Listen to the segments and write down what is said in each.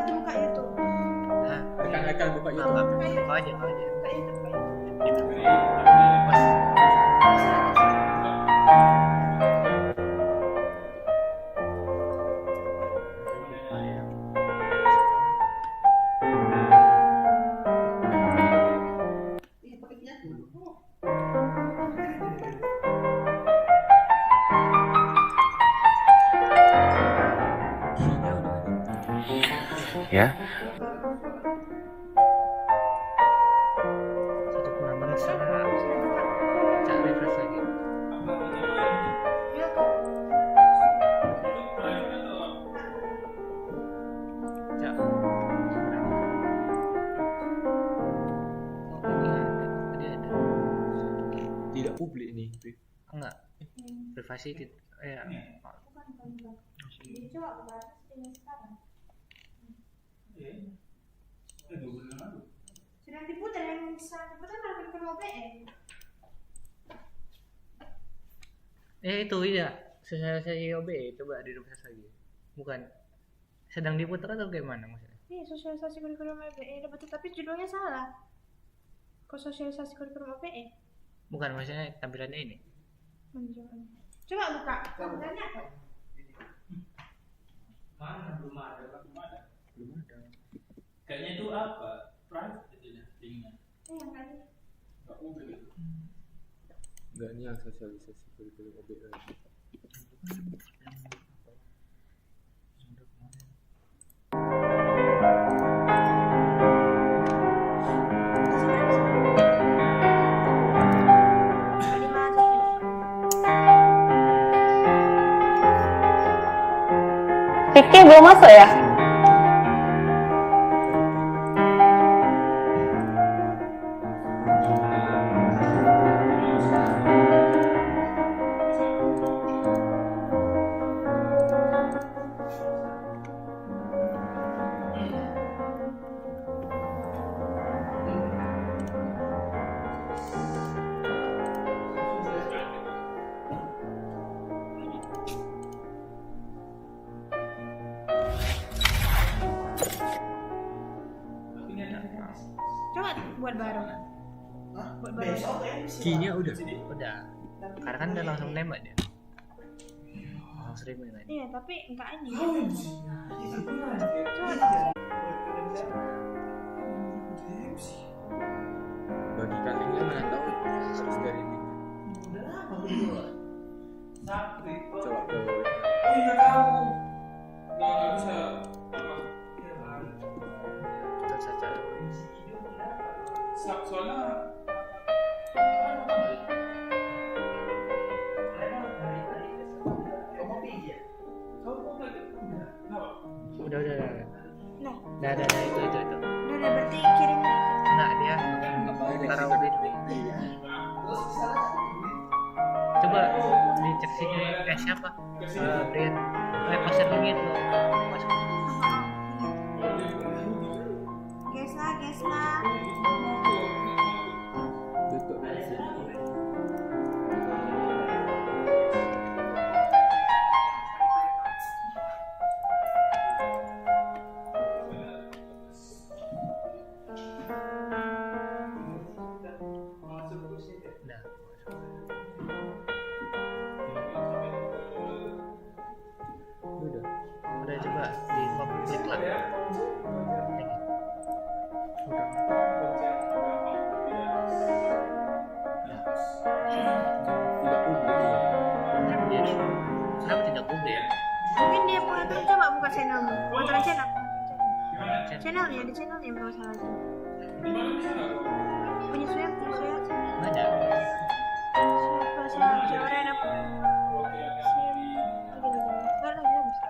nanti buka YouTube. Nah, rekan-rekan buka YouTube. Buka aja. Buka YouTube. Ya. Satu pengalaman salah. Cak refresh lagi. Iya kok. Cak. Oh, ini ada. Tadi ada. Tidak publik nih. Enggak. Privasi ya. Bukan. Jadi coba buka dengan sekarang. Sedang diputar yang bisa diputar malah ke OBS. Itu iya. Sosialisasi OB coba di-refresh lagi. Bukan. Sedang diputar atau gimana maksudnya? Iya, sosialisasi kurikulum OBE betul, tapi judulnya salah. Kok sosialisasi kurikulum OBE? Bukan, maksudnya tampilannya ini. Coba buka. Tampilannya apa? Mana belum ada. Kayaknya itu apa? Private itu ya, linknya. Enggak ada. Enggak publik. Enggak, ini yang sosialisasi kurikulum OBE. Fikih belum masuk ya? Coba buat baru. Buat baru. Key-nya udah. Karena kan udah langsung nembak dia. Langsung streaming kan. Iya, tapi enggak ini. Bagikan linknya mana tahu harus dari link. Coba ke Nggak bisa Terus saja. soalnya Udah. Nah, Dah itu. udah berarti kirim. Enggak dia taruh di coba dicek sini siapa? Brian. Pasar lagi itu. Masuk. Gesla. tutup. Dah. Udah coba di public lah. Tidak publik ya. Kenapa tidak publik ya? Mungkin dia punya tuh, coba buka channelmu. Bukan channel. Channelnya, di channelnya kalau salah itu. Penyesuaian. Nggak ada. Bahasa Jawa ada apa? Enggak lagi bisa.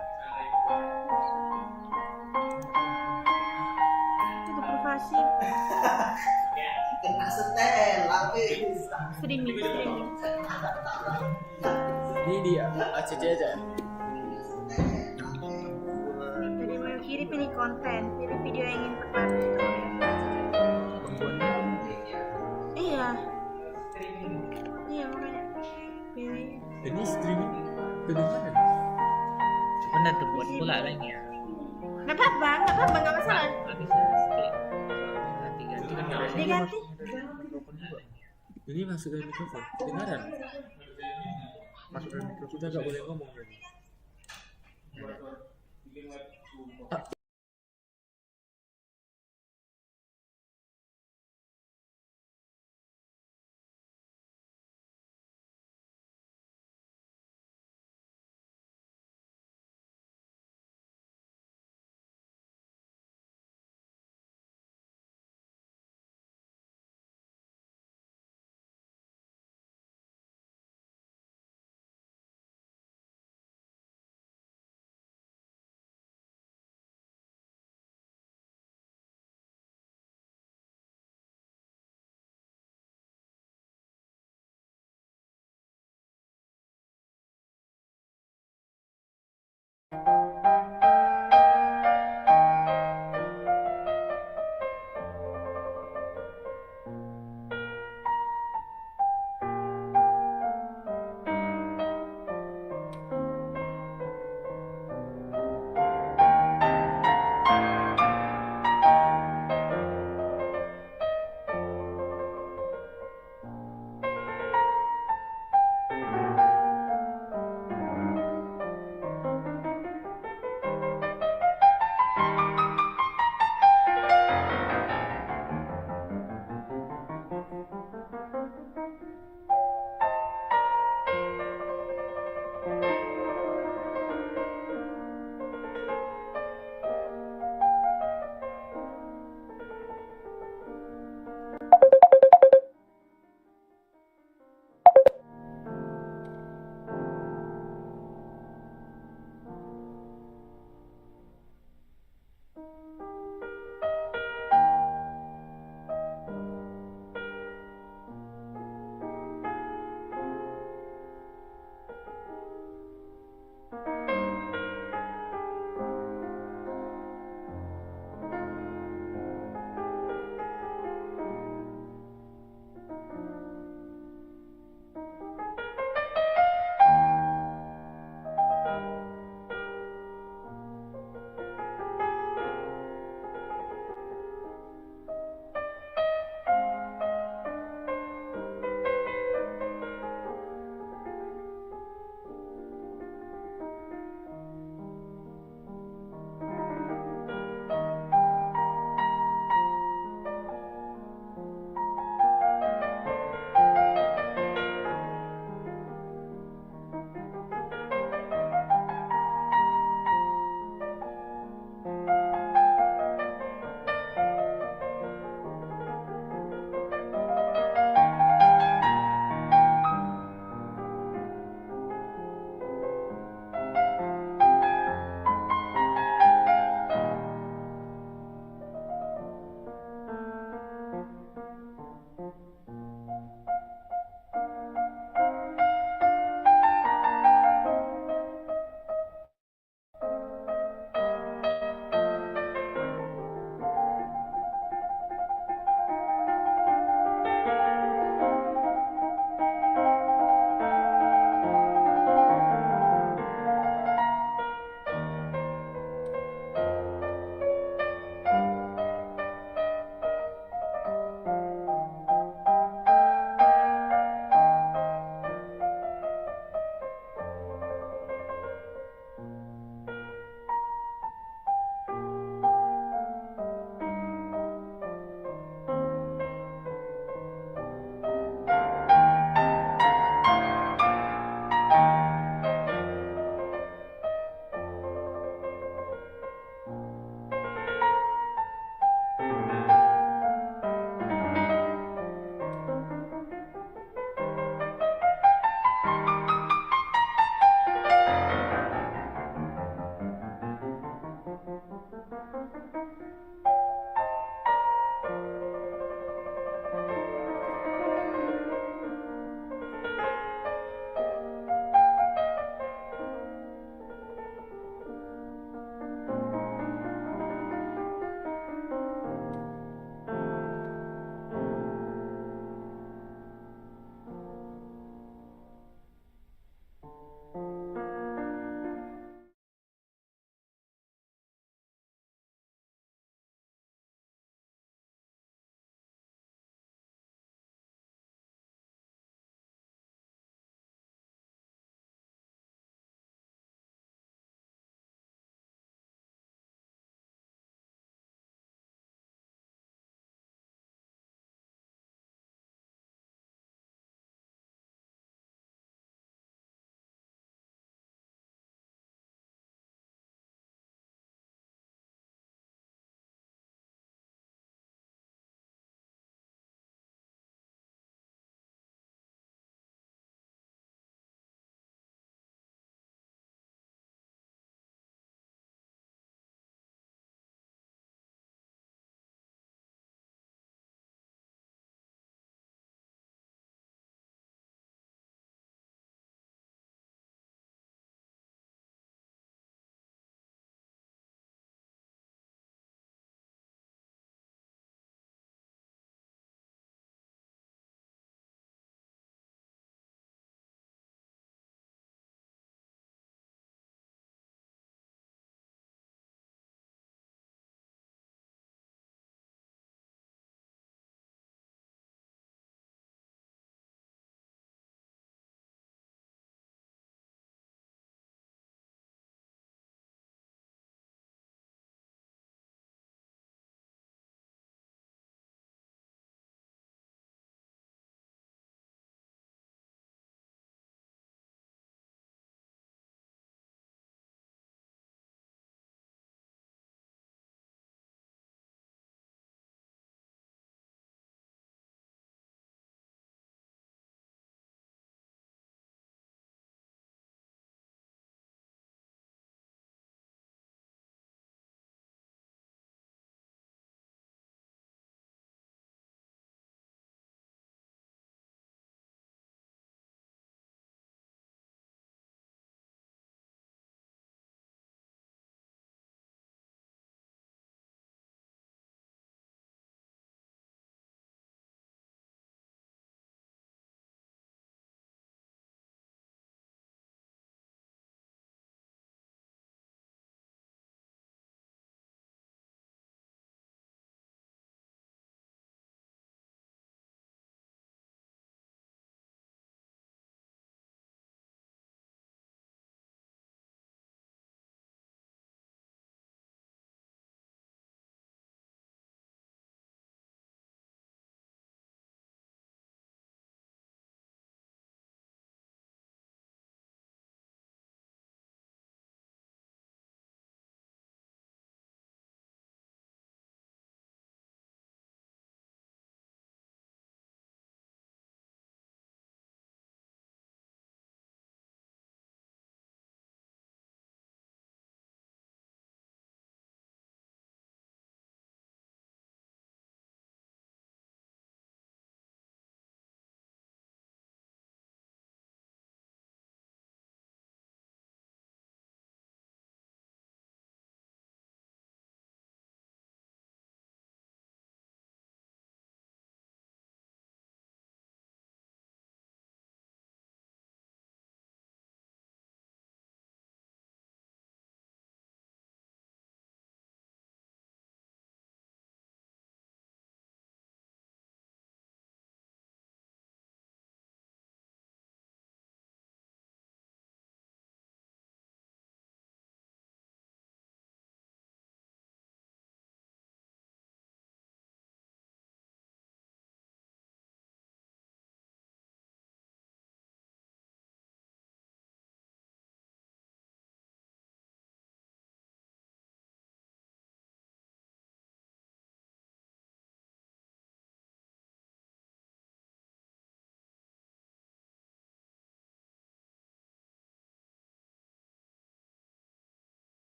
Itu privasi. Kena setel, tapi Streaming. Ini dia ACC aja. Jadi mau kirim pilih konten, pilih video yang ingin pertama itu. Iya. Iya makanya pilih. Ini streaming ke mana? Benar tuh buat pula lagi ya. Nggak apa-apa, nggak apa-apa, nggak masalah. Nggak bisa kayak ganti-ganti kan nggak bisa. Diganti. Ini masuk dari mikrofon. Kedengaran? Masuk dalam mikrofon. Kita nggak boleh ngomong tadi.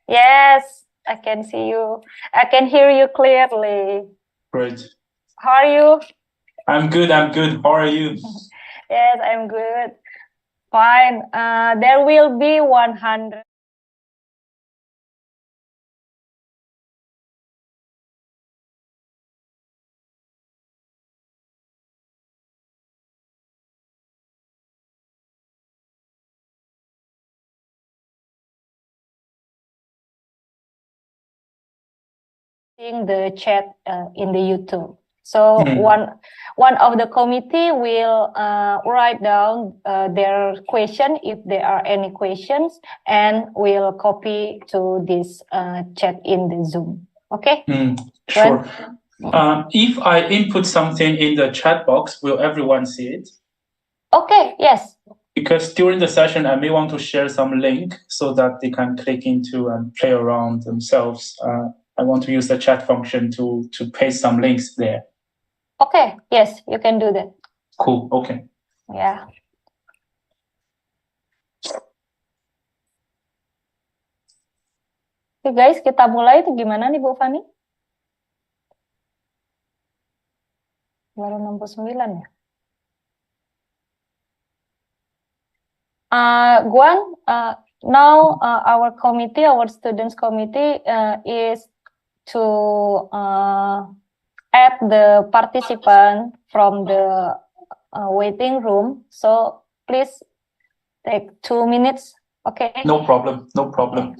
Yes, I can see you. I can hear you clearly. Great. How are you? I'm good. I'm good. How are you? Yes, I'm good. Fine. There will be 100. The chat in the YouTube. So one of the committee will write down their question if there are any questions, and will copy to this chat in the Zoom. Okay. Sure. If I input something in the chat box, will everyone see it? Okay. Yes. Because during the session, I may want to share some link so that they can click into and play around themselves. I want to use the chat function to paste some links there. Okay. Yes, you can do that. Cool. Okay. Yeah. Oke guys, kita mulai. Itu gimana nih Bu Fani? Baru 69 ya? Guan, now our committee, our students committee is to add the participant from the waiting room. So please take 2 minutes. Okay. No problem. No problem.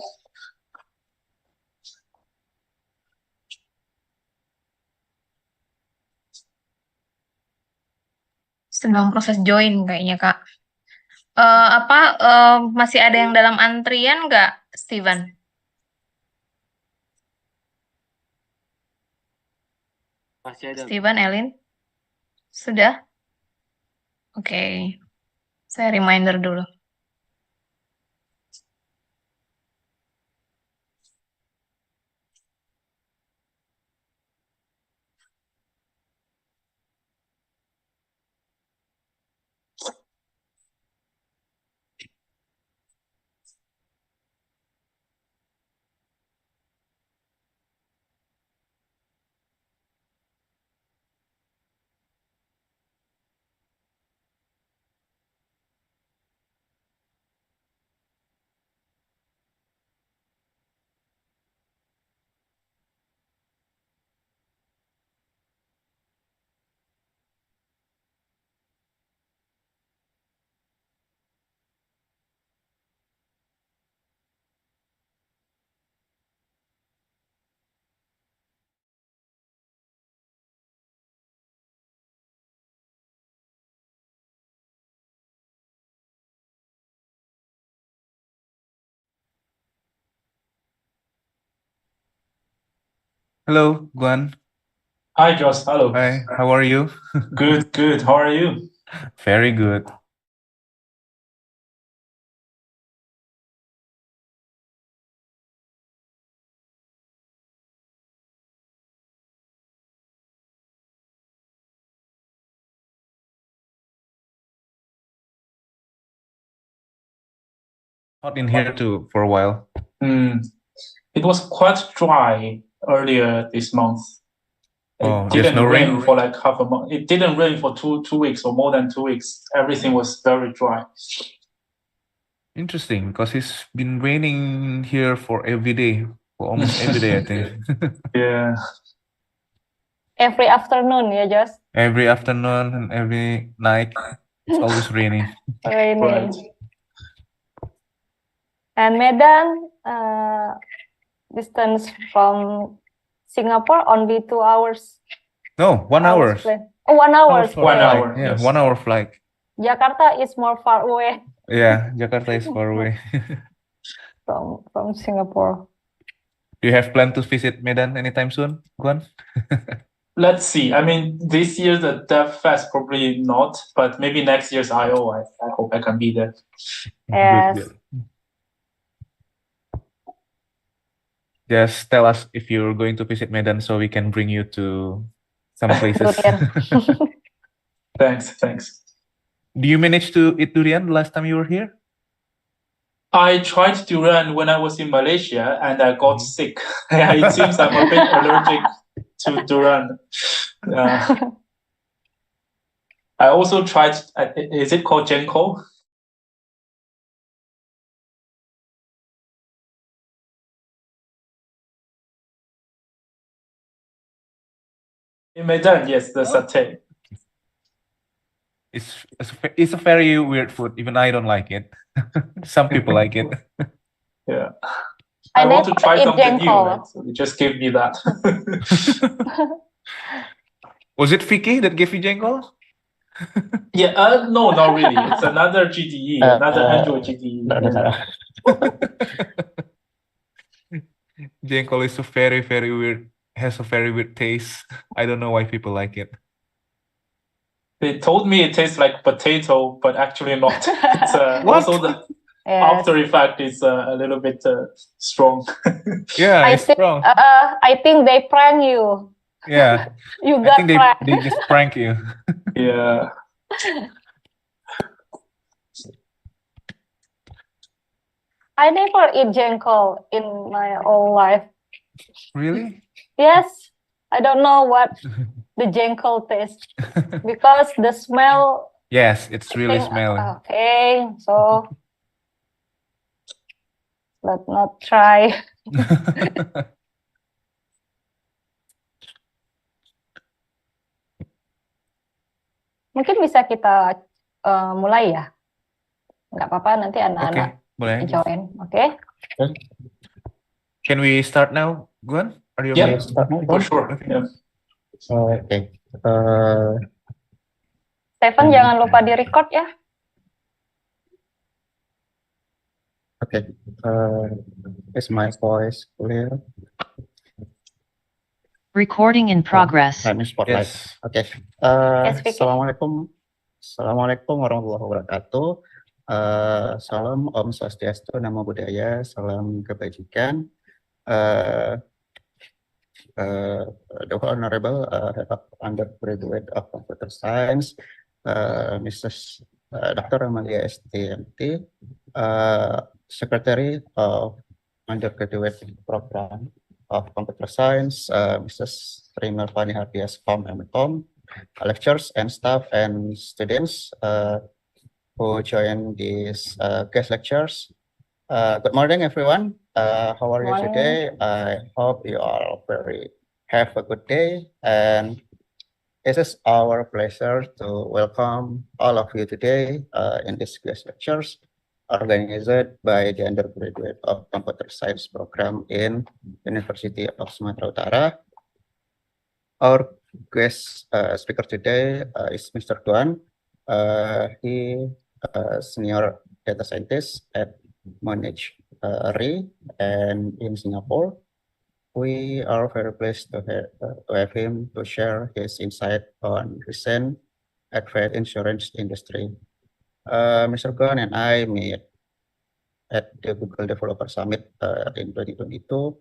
Sedang proses join kayaknya Kak. Masih ada yang dalam antrian nggak, Steven? Masih ada. Steven, Elin? Sudah? Oke. Saya reminder dulu. Hello, Guan. Hi, Joss. Hello. Hi, how are you? Good, good. How are you? Very good. Not in here too for a while. It was quite dry earlier this month. Oh, It there's didn't no rain rain? for like half a month. It didn't rain for two weeks or more than 2 weeks. Everything was very dry. Interesting, because it's been raining here for every day, for almost every day, I think. Yeah. Every afternoon, ya Jos? Every afternoon and every night, it's always raining. Raining. Right. And Medan, distance from Singapore only 2 hours. No, 1 hour. Oh, 1 hour. 1 hour. Yeah, Yes. 1 hour flight. Jakarta is more far away Yeah, Jakarta is far away. from Singapore. Do you have plan to visit Medan anytime soon, Guan? Let's see. I mean, this year the Dev Fest probably not, but maybe next year's I/O. I hope I can be there. Yes. Good. Just tell us if you're going to visit Medan so we can bring you to some places. Thanks. Do you manage to eat durian last time you were here? I tried durian when I was in Malaysia and I got sick. It seems I'm a bit allergic to durian. I also tried, is it called jenko? In Medan, yes, the satay. It's a very weird food. Even I don't like it. Some people like it. Yeah. I want to try something new, jengkol. right? So they just gave me that. Was it Vicky that gave you jengkol? Yeah, no, not really. It's another GDE, another Android GDE. Jengkol is a very, very weird, has a very weird taste. I don't know why people like it. They told me it tastes like potato, but actually not. It's also the Yes. after effect is a little bit strong. Yeah, it's strong. I think they prank you. Yeah. You I got think pranked. they just prank you. Yeah. I never eat jengkol in my whole life. Really? Yes, I don't know what the jengkol tastes because the smell. Yes, it's really think, smelly. Okay, so let's not try. Mungkin bisa kita mulai ya. Nggak apa-apa nanti anak-anak boleh. join. Oke. Can we start now, Guan? Are you Yeah, okay? for sure. Yeah. Okay. Stephen jangan lupa di record ya. Okay. Is my voice clear? Recording in progress. I'm in spotlight. Yes. Okay. Yes, Vicky. Assalamualaikum warahmatullahi wabarakatuh. Salam Om Swastiastu, Namo Buddhaya, salam kebajikan. The Honorable Head of Undergraduate of Computer Science, Mrs. Dr. Amalia STMT, Secretary of Undergraduate Program of Computer Science, Mrs. Sri Melvani Hardias from imilkom, lecturers and staff and students who join these guest lectures. Good morning, everyone. How are you today? I hope you all have a good day. And it is our pleasure to welcome all of you today in this guest lectures organized by the Undergraduate of Computer Science program in University of Sumatera Utara. Our guest speaker today is Mr. Guan. He senior data scientist at Monash Re and in Singapore. We are very pleased to have him to share his insight on recent advanced insurance industry. Mr. Guan and I met at the Google Developer Summit in 2022.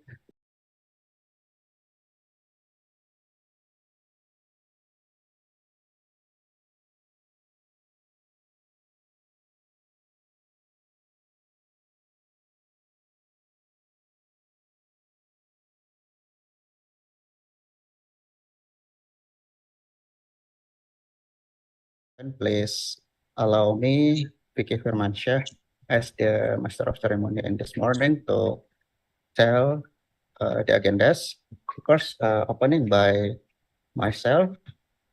Please allow me, Vicky Firmansyah, as the Master of Ceremony in this morning to tell the agendas. First, opening by myself,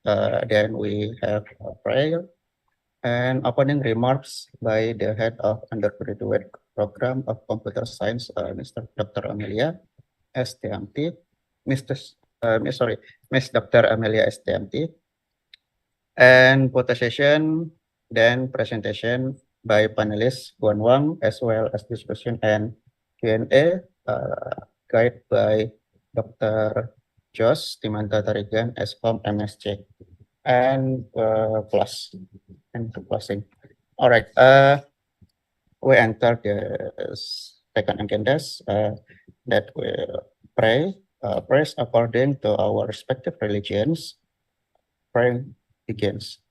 then we have a prayer and opening remarks by the head of undergraduate program of computer science, Mr. Dr. Amelia STMT, Miss Dr. Amelia STMT. And photo session, then presentation by panelists Guan Wang, as well as discussion and Q&A, guided by Dr. Jos Timanta Tarigan as from MSc, and closing. All right, we enter the second agendas that will praise according to our respective religions. Praying begins.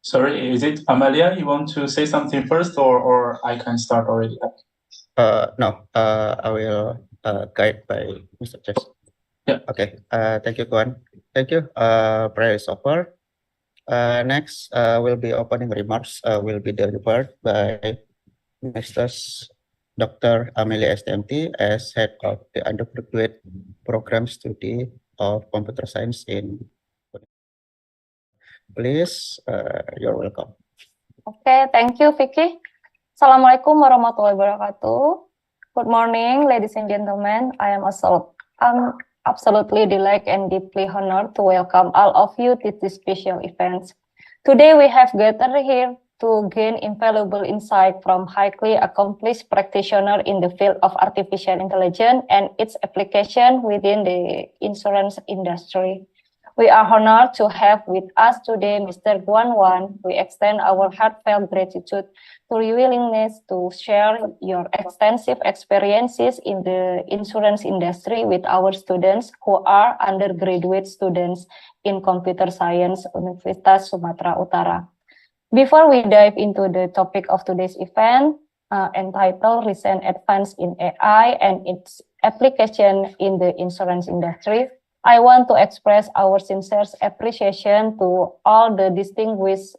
Sorry, is it Amalia? You want to say something first, or I can start already? No, I will guide by Mr. Chess. Yeah. Okay. Thank you, Guan. Thank you. Prayer is over. Next, will be opening remarks. Will be delivered by Mrs. Dr. Amelia STMT as head of the undergraduate program study of computer science in. Please, you're welcome. Okay, thank you, Vicky. Assalamualaikum warahmatullahi wabarakatuh. Good morning, ladies and gentlemen. I'm absolutely delighted and deeply honored to welcome all of you to this special event. Today, we have gathered here to gain invaluable insight from highly accomplished practitioners in the field of artificial intelligence and its application within the insurance industry. We are honored to have with us today Mr. Guan Wang. We extend our heartfelt gratitude for your willingness to share your extensive experiences in the insurance industry with our students who are undergraduate students in computer science, Universitas Sumatera Utara. Before we dive into the topic of today's event, entitled Recent Advance in AI and its Application in the Insurance Industry, I want to express our sincere appreciation to all the distinguished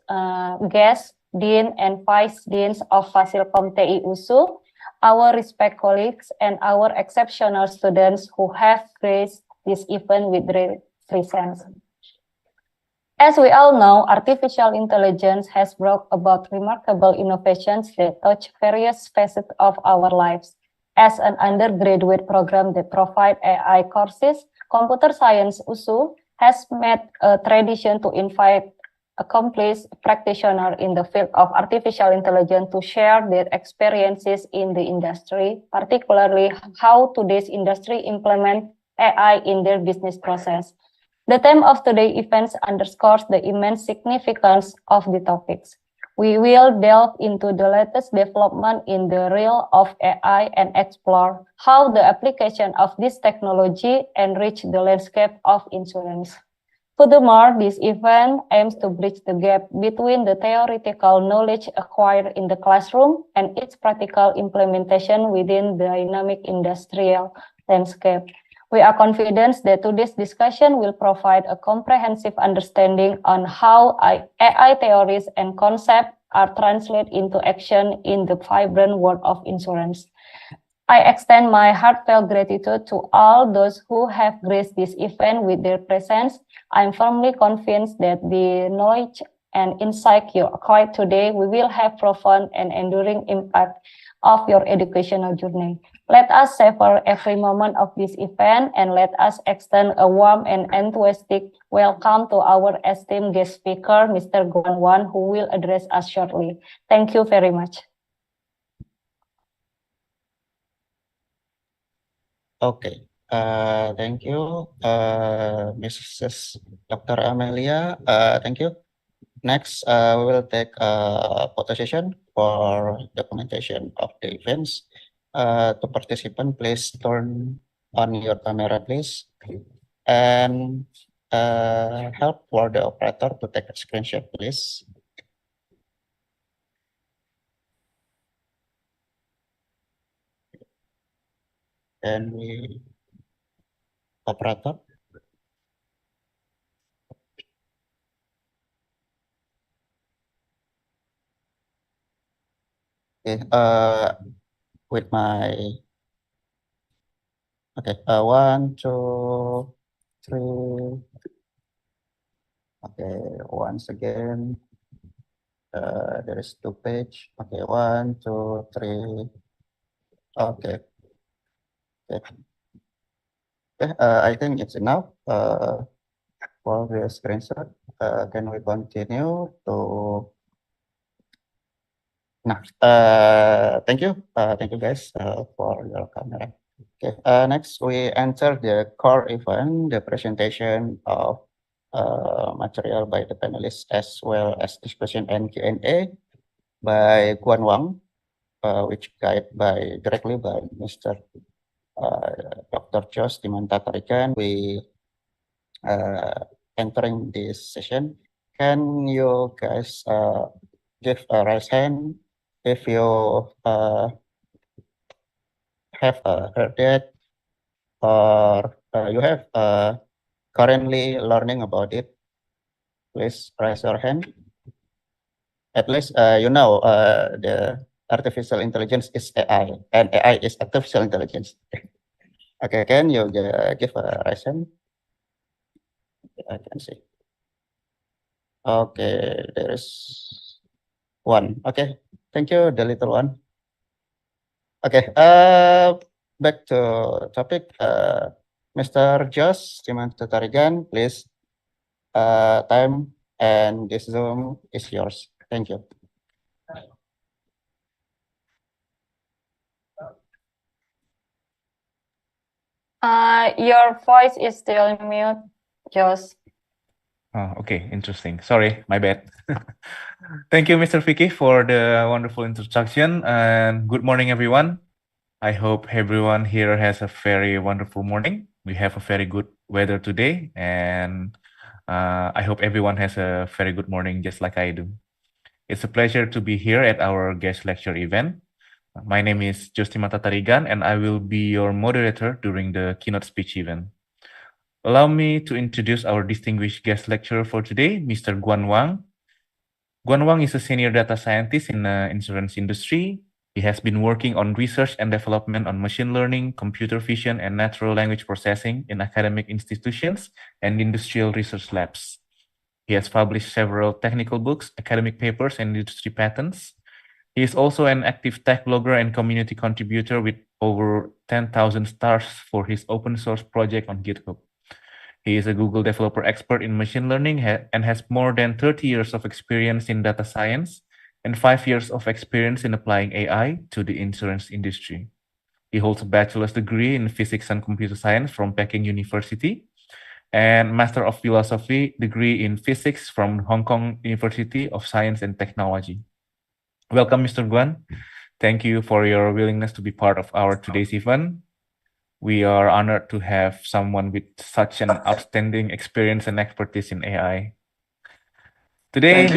guests, Dean and Vice Deans of Fasilkom TI USU, our respected colleagues, and our exceptional students who have graced this event with their presence. As we all know, artificial intelligence has brought about remarkable innovations that touch various facets of our lives. As an undergraduate program that provides AI courses, Computer Science USU has made a tradition to invite accomplished practitioners in the field of artificial intelligence to share their experiences in the industry, particularly how today's industry implement AI in their business process. The theme of today's events underscores the immense significance of the topics. We will delve into the latest development in the realm of AI and explore how the application of this technology enrich the landscape of insurance. Furthermore, this event aims to bridge the gap between the theoretical knowledge acquired in the classroom and its practical implementation within the dynamic industrial landscape. We are confident that today's discussion will provide a comprehensive understanding on how AI theories and concepts are translated into action in the vibrant world of insurance. I extend my heartfelt gratitude to all those who have graced this event with their presence. I am firmly convinced that the knowledge and insight you acquired today will have profound and enduring impact of your educational journey. Let us savor every moment of this event and let us extend a warm and enthusiastic welcome to our esteemed guest speaker, Mr. Guan Wang, who will address us shortly. Thank you very much. Okay. Thank you, Mrs. Dr. Amelia. Thank you. Next, we will take a photo session for documentation of the events. To participant, please turn on your camera, please, and help for the operator to take a screenshot, please. And we operator. Okay. With my okay. 1, 2, 3. Okay. Once again. There is 2 pages. Okay. 1, 2, 3. Okay. Okay. Okay. I think it's enough. For the screenshot. Can we continue to? Nah. Thank you. Thank you guys for your camera. Okay. Next, we enter the core event, the presentation of material by the panelists as well as discussion and Q&A by Guan Wang, which guided directly by Mr. Dr. Jos Dimantatarikan. We entering this session. can you guys give a raise hand if you have heard that, or you have currently learning about it? Please raise your hand. At least you know the artificial intelligence is AI, and AI is artificial intelligence. Okay, can you give a raise hand? I can see. Okay, there is one. Okay, thank you, the little one. Okay, back to topic. Mr. Josh Simantatarigan, please. Time and this Zoom is yours. Thank you. Your voice is still mute, Josh. Oh, okay, interesting. Sorry, my bad. Thank you, Mr. Vicky, for the wonderful introduction, and good morning, everyone. I hope everyone here has a very wonderful morning. We have a very good weather today, and I hope everyone has a very good morning, just like I do. It's a pleasure to be here at our guest lecture event. My name is Jostimata Tarigan, and I will be your moderator during the keynote speech event. Allow me to introduce our distinguished guest lecturer for today, Mr. Guan Wang. Guan Wang is a senior data scientist in the insurance industry. He has been working on research and development on machine learning, computer vision, and natural language processing in academic institutions and industrial research labs. He has published several technical books, academic papers, and industry patents. He is also an active tech blogger and community contributor with over 10,000 stars for his open source project on GitHub. He is a Google developer expert in machine learning and has more than 30 years of experience in data science and 5 years of experience in applying AI to the insurance industry. He holds a bachelor's degree in physics and computer science from Peking University and Master of Philosophy degree in physics from Hong Kong University of Science and Technology. Welcome, Mr. Guan. Thank you for your willingness to be part of our today's event. We are honored to have someone with such an outstanding experience and expertise in AI. Today,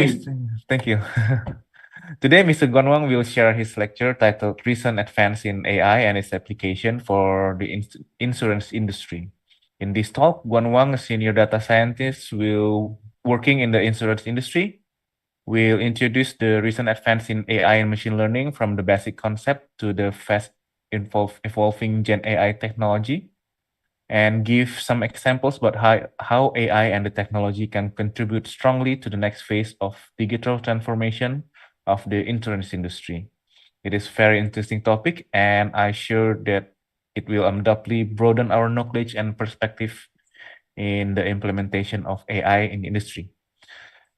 thank you. Today, Mr. Guan Wang will share his lecture titled Recent Advance in AI and its Application for the Insurance Industry. In this talk, Guan Wang, a senior data scientist working in the insurance industry, will introduce the recent advance in AI and machine learning from the basic concept to the fast evolving Gen AI technology, and give some examples about how AI and the technology can contribute strongly to the next phase of digital transformation of the insurance industry. It is a very interesting topic, and I'm sure that it will undoubtedly broaden our knowledge and perspective in the implementation of AI in the industry.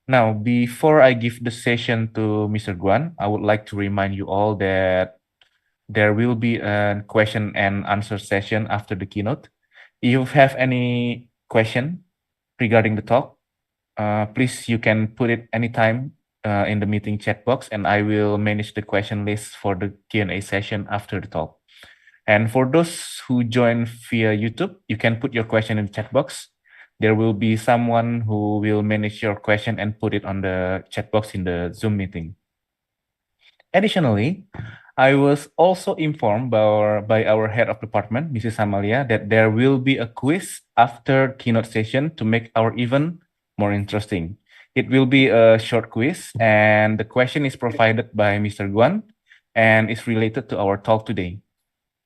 Now, before I give the session to Mr. Guan, I would like to remind you all that there will be a question and answer session after the keynote. If you have any question regarding the talk, please, you can put it anytime in the meeting chat box, and I will manage the question list for the Q&A session after the talk. And for those who join via YouTube, you can put your question in the chat box. There will be someone who will manage your question and put it on the chat box in the Zoom meeting. Additionally, I was also informed by our head of department, Mrs. Amalia, that there will be a quiz after keynote session to make our event more interesting. It will be a short quiz, and the question is provided by Mr. Guan and is related to our talk today.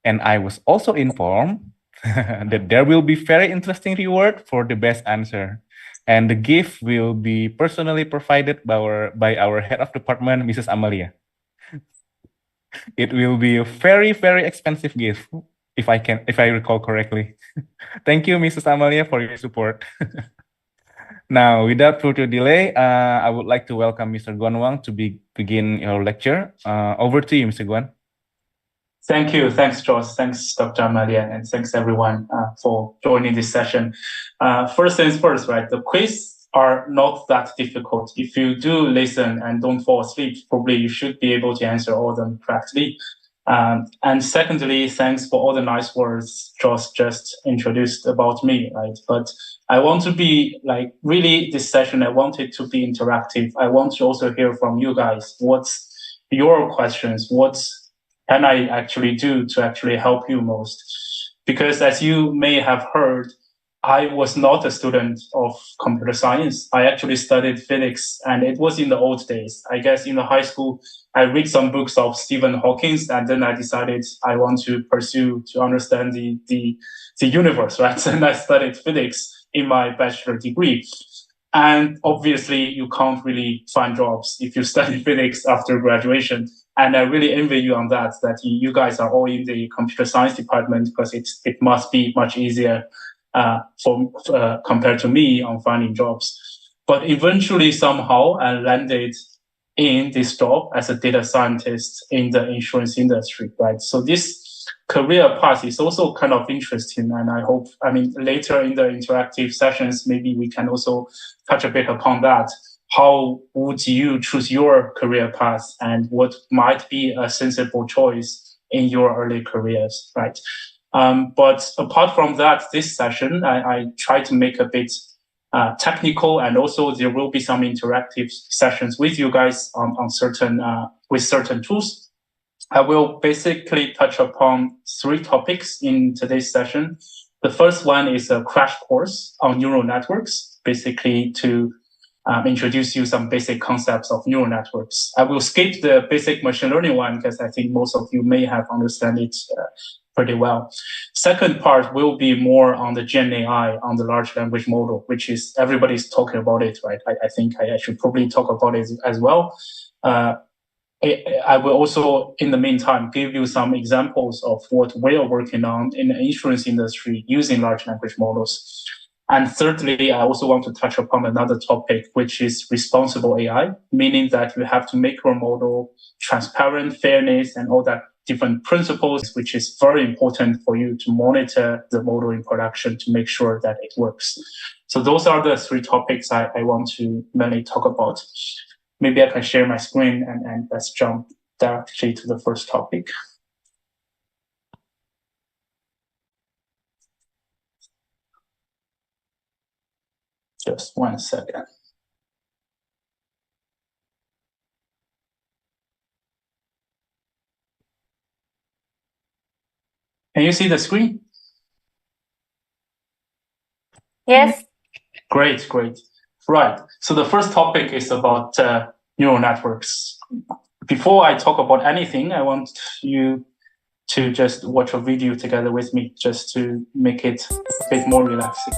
And I was also informed that there will be very interesting reward for the best answer. And the gift will be personally provided by our head of department, Mrs. Amalia. It will be a very, very expensive gift, if I recall correctly. Thank you, Mrs. Amalia, for your support. Now, without further delay, I would like to welcome Mr. Guan Wang to begin your lecture. Over to you, Mr. Guan. Thank you. Thanks, Josh. Thanks, Dr. Amalia, and thanks everyone for joining this session. First things first, right? The quiz are not that difficult. If you do listen and don't fall asleep, probably you should be able to answer all of them correctly. And secondly, thanks for all the nice words Josh just introduced about me, right? But I want to be like, really this session, I want it to be interactive. I want to also hear from you guys. What's your questions? What can I actually do to actually help you most? Because as you may have heard, I was not a student of computer science. I actually studied physics, and it was in the old days. I guess in the high school, I read some books of Stephen Hawking, and then I decided I want to pursue to understand the universe, right? And I studied physics in my bachelor degree. And obviously, you can't really find jobs if you study physics after graduation. And I really envy you on that you guys are all in the computer science department, because it must be much easier compared to me on finding jobs. But eventually, somehow, I landed in this job as a data scientist in the insurance industry, right? So this career path is also kind of interesting, and I hope, later in the interactive sessions, maybe we can also touch a bit upon that. How would you choose your career path, and what might be a sensible choice in your early careers, right? But apart from that, this session, I try to make a bit technical, and also there will be some interactive sessions with you guys on certain with certain tools. I will basically touch upon 3 topics in today's session. The first one is a crash course on neural networks, basically to introduce you some basic concepts of neural networks. I will skip the basic machine learning one, because I think most of you may have understand it pretty well. Second part will be more on the Gen AI, on the large language model, which is everybody's talking about it, right? I think I should probably talk about it as well. I will also, in the meantime, give you some examples of what we are working on in the insurance industry using large language models. And thirdly, I also want to touch upon another topic, which is responsible AI, meaning that you have to make your model transparent, fairness, and all that different principles, which is very important for you to monitor the model in production to make sure that it works. So those are the 3 topics I want to mainly talk about. Maybe I can share my screen and let's jump directly to the first topic. Just 1 second. Can you see the screen? Yes. Great. Right. So the first topic is about neural networks. Before I talk about anything, I want you to just watch a video together with me, just to make it a bit more relaxing.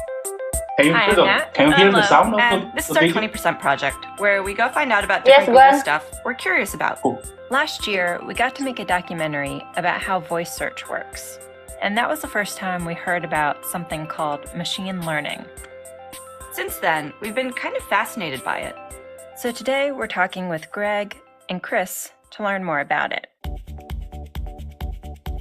Can you hear the sound of the This is our video? 20% project, where we go find out about Yes, different cool Guan. stuff we're curious about. Cool. Last year, we got to make a documentary about how voice search works. And that was the first time we heard about something called machine learning. Since then, we've been kind of fascinated by it. So today, we're talking with Greg and Chris to learn more about it.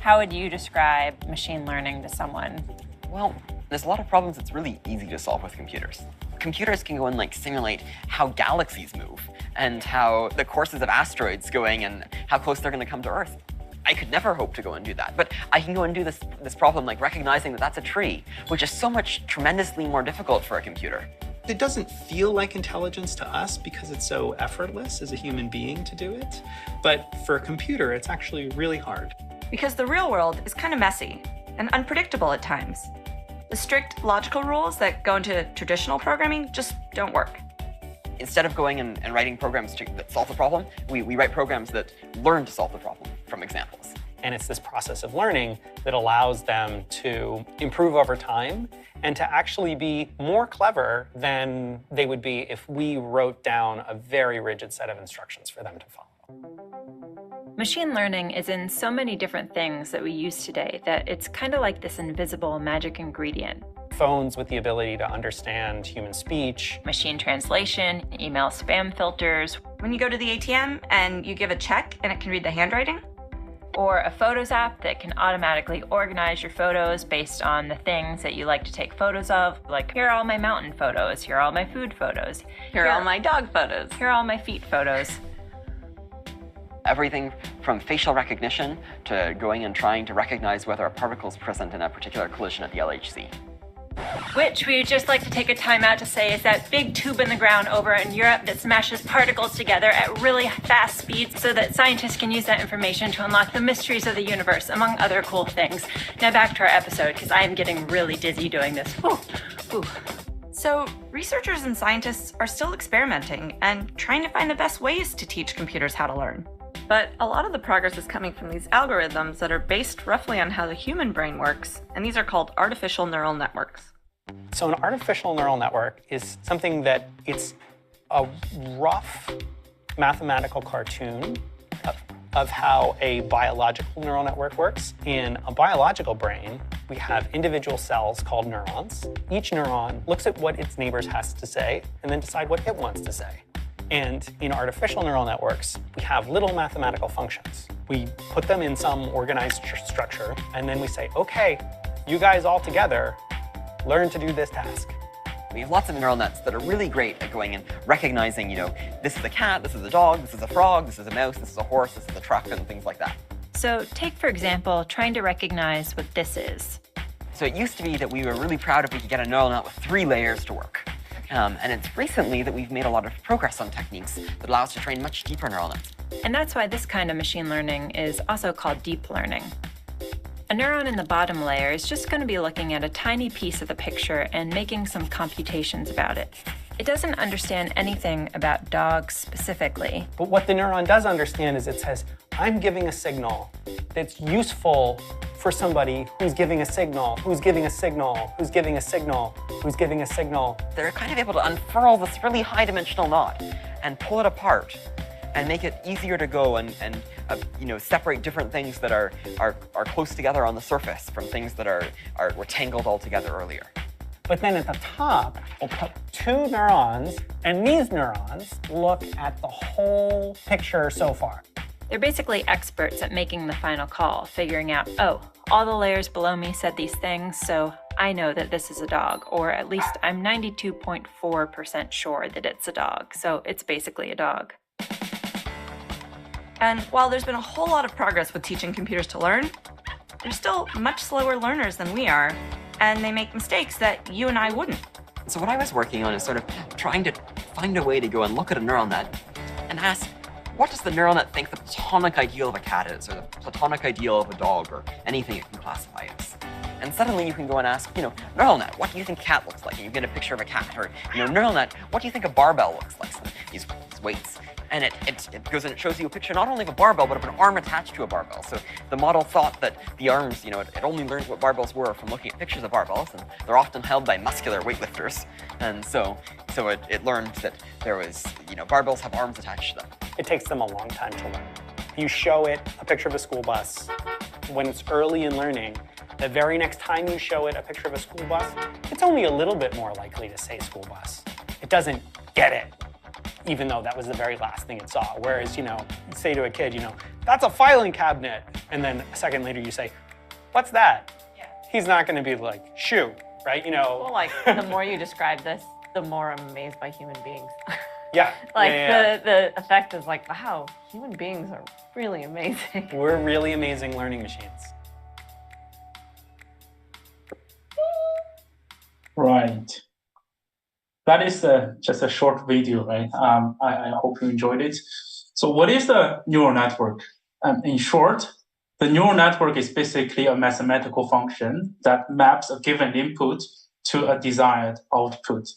How would you describe machine learning to someone? Well, there's a lot of problems that's really easy to solve with computers. Computers can go and simulate how galaxies move and how the courses of asteroids going and how close they're going to come to Earth. I could never hope to go and do that, but I can go and do this problem recognizing that that's a tree, which is so much tremendously more difficult for a computer. It doesn't feel like intelligence to us because it's so effortless as a human being to do it, but for a computer, it's actually really hard. Because the real world is kind of messy and unpredictable at times. The strict logical rules that go into traditional programming just don't work. Instead of going and writing programs that solve the problem, we write programs that learn to solve the problem from examples. And it's this process of learning that allows them to improve over time and to actually be more clever than they would be if we wrote down a very rigid set of instructions for them to follow. Machine learning is in so many different things that we use today that it's kind of like this invisible magic ingredient. Phones with the ability to understand human speech. Machine translation, email spam filters. When you go to the ATM and you give a check and it can read the handwriting. Or a Photos app that can automatically organize your photos based on the things that you like to take photos of. Like, here are all my mountain photos, here are all my food photos. Here are all my dog photos. Here are all my feet photos. Everything from facial recognition to going and trying to recognize whether a particle is present in a particular collision at the LHC. Which we'd just like to take a time out to say is that big tube in the ground over in Europe that smashes particles together at really fast speeds so that scientists can use that information to unlock the mysteries of the universe, among other cool things. Now back to our episode, because I am getting really dizzy doing this. Whew. Whew. So researchers and scientists are still experimenting and trying to find the best ways to teach computers how to learn. But a lot of the progress is coming from these algorithms that are based roughly on how the human brain works, and these are called artificial neural networks. So an artificial neural network is something that it's a rough mathematical cartoon of how a biological neural network works. In a biological brain, we have individual cells called neurons. Each neuron looks at what its neighbors has to say and then decide what it wants to say. And in artificial neural networks, we have little mathematical functions. We put them in some organized structure, and then we say, okay, you guys all together, learn to do this task. We have lots of neural nets that are really great at going and recognizing, this is a cat, this is a dog, this is a frog, this is a mouse, this is a horse, this is a truck, and things like that. So take, for example, trying to recognize what this is. So it used to be that we were really proud if we could get a neural net with 3 layers to work. And it's recently that we've made a lot of progress on techniques that allow us to train much deeper neural nets. And that's why this kind of machine learning is also called deep learning. A neuron in the bottom layer is just going to be looking at a tiny piece of the picture and making some computations about it. It doesn't understand anything about dogs specifically. But what the neuron does understand is it says, I'm giving a signal that's useful for somebody who's giving a signal, who's giving a signal, who's giving a signal, who's giving a signal. They're kind of able to unfurl this really high-dimensional knot and pull it apart and make it easier to go and separate different things that are close together on the surface from things that were tangled all together earlier. But then at the top, we'll put 2 neurons, and these neurons look at the whole picture so far. They're basically experts at making the final call, figuring out, oh, all the layers below me said these things, so I know that this is a dog, or at least I'm 92.4% sure that it's a dog, so it's basically a dog. And while there's been a whole lot of progress with teaching computers to learn, they're still much slower learners than we are, and they make mistakes that you and I wouldn't. So what I was working on is sort of trying to find a way to go and look at a neural net and ask, what does the neural net think the platonic ideal of a cat is, or the platonic ideal of a dog, or anything it can classify as? And suddenly you can go and ask, neural net, what do you think a cat looks like? And you get a picture of a cat, or, neural net, what do you think a barbell looks like? So these weights. And it goes and it shows you a picture not only of a barbell, but of an arm attached to a barbell. So the model thought that the arms, it only learned what barbells were from looking at pictures of barbells, and they're often held by muscular weightlifters. And so it learned that there was, barbells have arms attached to them. It takes them a long time to learn. You show it a picture of a school bus when it's early in learning. The very next time you show it a picture of a school bus, it's only a little bit more likely to say school bus. It doesn't get it, even though that was the very last thing it saw. Whereas, you say to a kid, that's a filing cabinet. And then a second later you say, what's that? Yeah. He's not going to be like, shoe, right? Well, the more you describe this, the more I'm amazed by human beings. Yeah. The effect is like, wow, human beings are really amazing. We're really amazing learning machines. Right. That is just a short video, right? I hope you enjoyed it. So what is the neural network? In short, the neural network is basically a mathematical function that maps a given input to a desired output.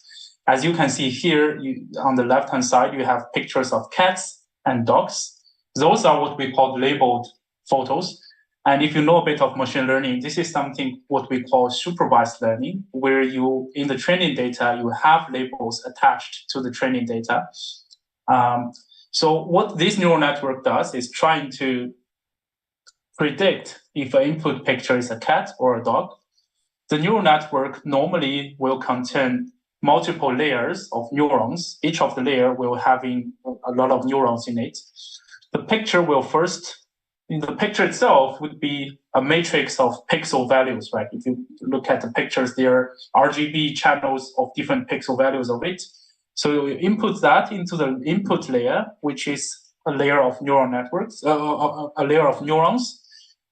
As you can see here, on the left-hand side, you have pictures of cats and dogs. Those are what we call labeled photos. And if you know a bit of machine learning, this is something what we call supervised learning, where in the training data, you have labels attached to the training data. So what this neural network does is trying to predict if an input picture is a cat or a dog. The neural network normally will contain multiple layers of neurons. Each of the layer will having a lot of neurons in it. The picture will in the picture itself would be a matrix of pixel values, right? If you look at the pictures, there are RGB channels of different pixel values of it. So you input that into the input layer, which is a layer of neural networks, a layer of neurons.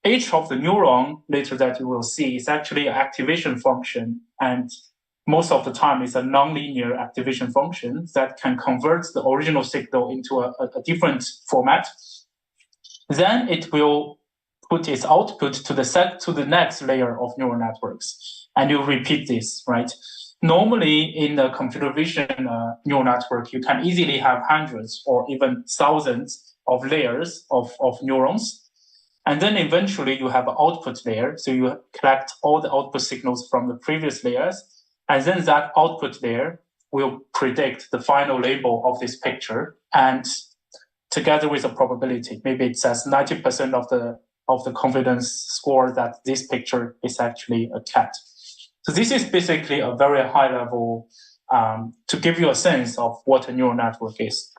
Each of the neuron later that you will see is actually an activation function, and most of the time it's a nonlinear activation function that can convert the original signal into a different format. Then it will put its output to the next layer of neural networks, and you repeat this, right? Normally, in the computer vision neural network, you can easily have hundreds or even thousands of layers of neurons. And then eventually you have an output layer. So you collect all the output signals from the previous layers. And then that output layer will predict the final label of this picture. And together with a probability, maybe it says 90% of the confidence score that this picture is actually a cat. So this is basically a very high level to give you a sense of what a neural network is.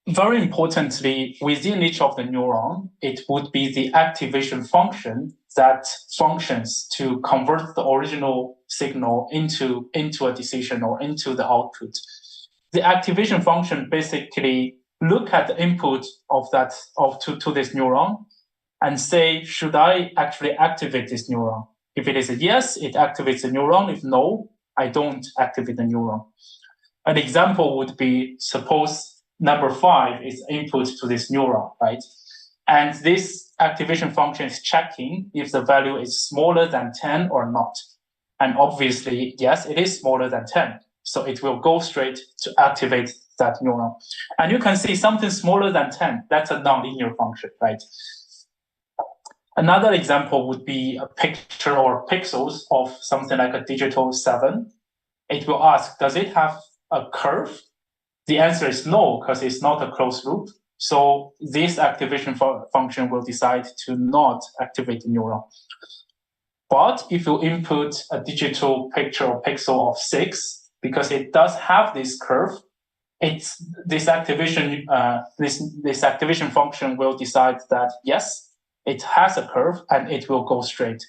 Very importantly, within each of the neuron, it would be the activation function that functions to convert the original signal into a decision or into the output. The activation function basically look at the input to this neuron and say, should I actually activate this neuron? If it is a yes, it activates the neuron. If no, I don't activate the neuron. An example would be, suppose number 5 is input to this neuron, right? And this activation function is checking if the value is smaller than 10 or not. And obviously, yes, it is smaller than 10. So it will go straight to activate that neuron. And you can see something smaller than 10, that's a nonlinear function, right? Another example would be a picture or pixels of something like a digital 7. It will ask, does it have a curve? The answer is no, because it's not a closed loop. So this activation function will decide to not activate the neuron. But if you input a digital picture or pixel of 6, because it does have this curve, this activation function will decide that yes, it has a curve, and it will go straight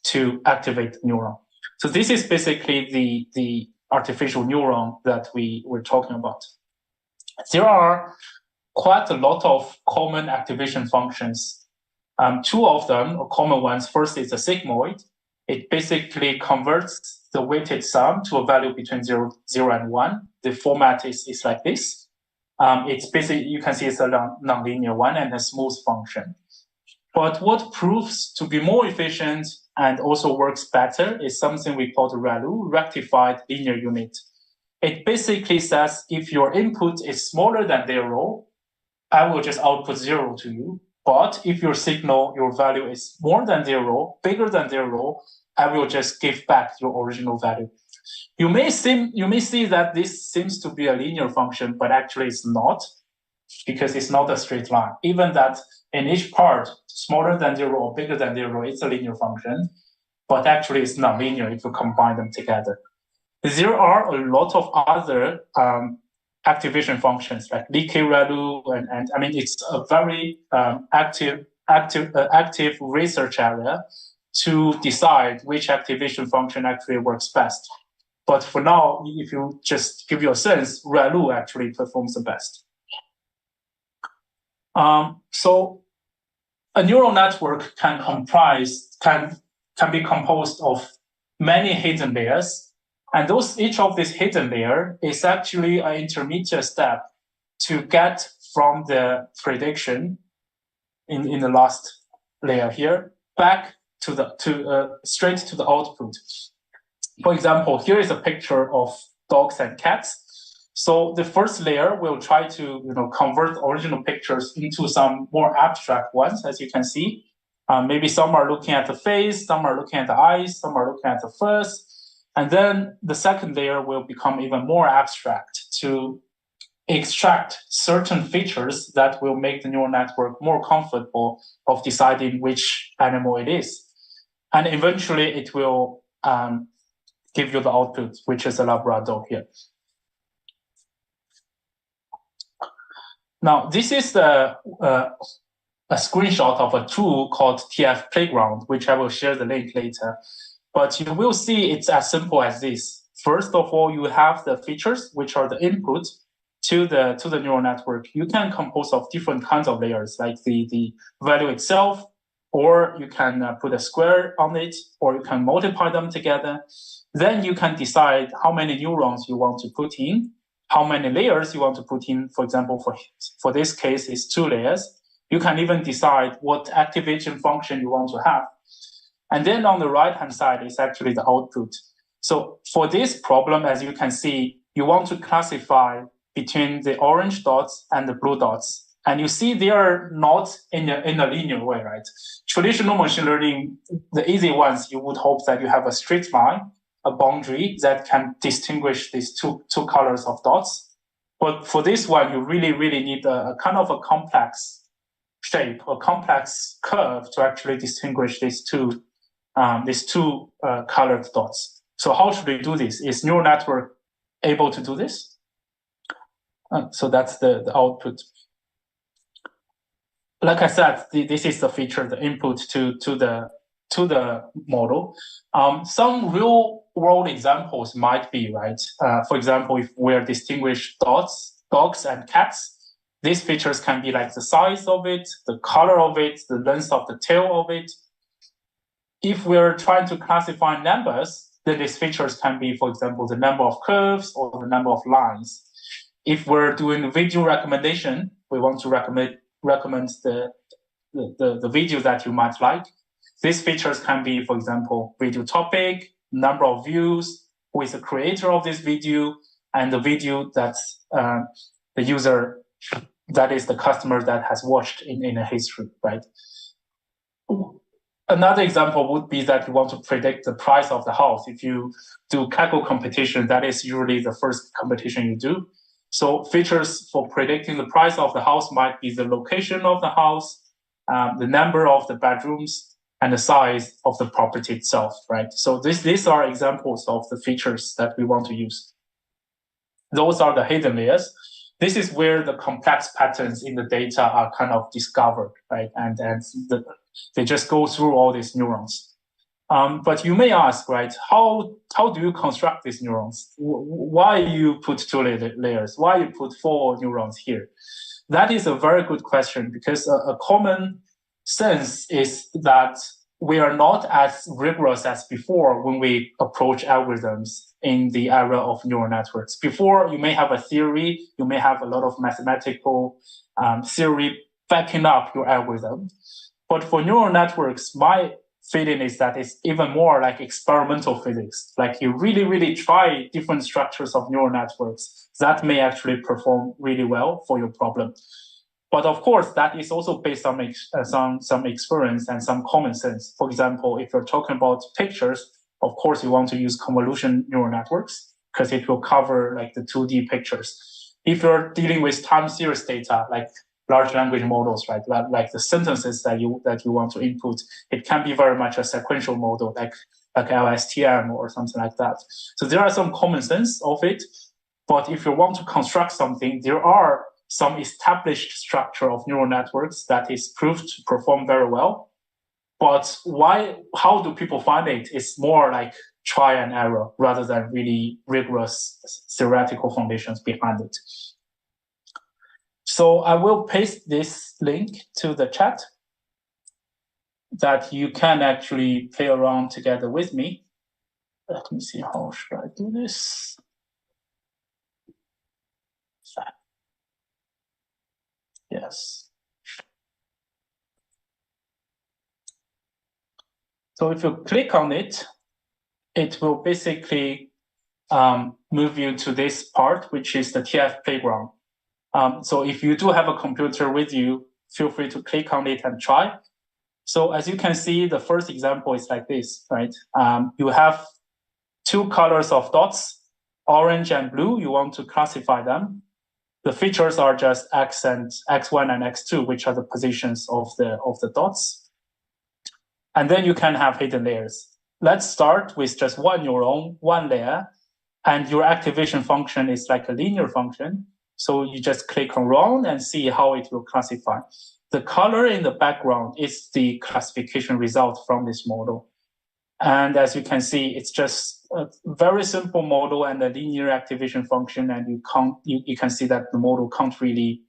to activate the neuron. So this is basically the artificial neuron that we were talking about. There are quite a lot of common activation functions. 2 of them are common ones. First is the sigmoid. It basically converts the weighted sum to a value between 0 and 1. The format is like this. It's basically, you can see it's a nonlinear one and a smooth function. But what proves to be more efficient and also works better is something we call the ReLU, rectified linear unit. It basically says if your input is smaller than 0, I will just output 0 to you. But if your signal, your value is more than 0, bigger than 0, I will just give back your original value. You may see that this seems to be a linear function, but actually it's not, because it's not a straight line. Even that in each part, smaller than 0 or bigger than 0, it's a linear function, but actually it's not linear if you combine them together. There are a lot of other activation functions like decay ReLU, and I mean, it's a very active research area to decide which activation function actually works best. But for now, if you just give you a sense, ReLU actually performs the best. So a neural network can be composed of many hidden layers. And each of these hidden layer is actually an intermediate step to get from the prediction in the last layer here back straight to the output. For example, here is a picture of dogs and cats. So the first layer will try to convert original pictures into some more abstract ones, as you can see. Maybe some are looking at the face, some are looking at the eyes, some are looking at the furs. And then the second layer will become even more abstract to extract certain features that will make the neural network more comfortable of deciding which animal it is. And eventually it will give you the output, which is a Labrador here. Now, this is a screenshot of a tool called TF Playground, which I will share the link later. But you will see it's as simple as this. First of all, you have the features, which are the input to the neural network, you can compose of different kinds of layers, like the value itself, or you can put a square on it, or you can multiply them together. Then you can decide how many neurons you want to put in, how many layers you want to put in. For example, for this case, it's 2 layers. You can even decide what activation function you want to have. And then on the right-hand side is actually the output. So for this problem, as you can see, you want to classify between the orange dots and the blue dots. And you see they are not in a linear way, right? Traditional machine learning, the easy ones, you would hope that you have a straight line, a boundary that can distinguish these two colors of dots. But for this one, you really need a kind of a complex shape, a complex curve to actually distinguish these two colored dots. So how should we do this? Is neural network able to do this? So that's the output. Like I said, this is the feature, the input to the model. Some real world examples might be, right? For example, if we're distinguish dogs and cats, these features can be like the size of it, the color of it, the length of the tail of it. If we're trying to classify numbers, then these features can be, for example, the number of curves or the number of lines. If we're doing video recommendation, we want to recommend the video that you might like. These features can be, for example, video topic, number of views, who is the creator of this video, and the video that's the user, that is the customer that has watched in a history, right? Another example would be that you want to predict the price of the house. If you do Kaggle competition, that is usually the first competition you do. So features for predicting the price of the house might be the location of the house, the number of the bedrooms, and the size of the property itself, right? So these are examples of the features that we want to use. Those are the hidden layers. This is where the complex patterns in the data are kind of discovered, right? And they just go through all these neurons. But you may ask, right, how do you construct these neurons? Why you put 2 layers? Why you put 4 neurons here? That is a very good question, because a common sense is that we are not as rigorous as before when we approach algorithms in the era of neural networks. Before, you may have a theory, you may have a lot of mathematical theory backing up your algorithm. But for neural networks, my feeling is that it's even more like experimental physics. Like you really try different structures of neural networks that may actually perform really well for your problem. But of course, that is also based on some experience and some common sense. For example, if you're talking about pictures, of course, you want to use convolution neural networks because it will cover like the 2D pictures. If you're dealing with time series data, like large language models, right? Like the sentences that you want to input, it can be very much a sequential model, like LSTM or something like that. So there are some common sense of it, but if you want to construct something, there are some established structure of neural networks that is proved to perform very well. But how do people find it? It's more like try and error rather than really rigorous theoretical foundations behind it. So I will paste this link to the chat that you can actually play around together with me. Let me see, how should I do this? Yes. So if you click on it, it will basically move you to this part, which is the TF playground. So if you do have a computer with you, feel free to click on it and try. So as you can see, the first example is like this, right? You have 2 colors of dots, orange and blue. You want to classify them. The features are just x1 and x2, which are the positions of the dots. And then you can have hidden layers. Let's start with just 1 neuron, 1 layer, and your activation function is like a linear function. So you just click on run and see how it will classify. The color in the background is the classification result from this model. And as you can see, it's just a very simple model and a linear activation function, and you can see that the model can't really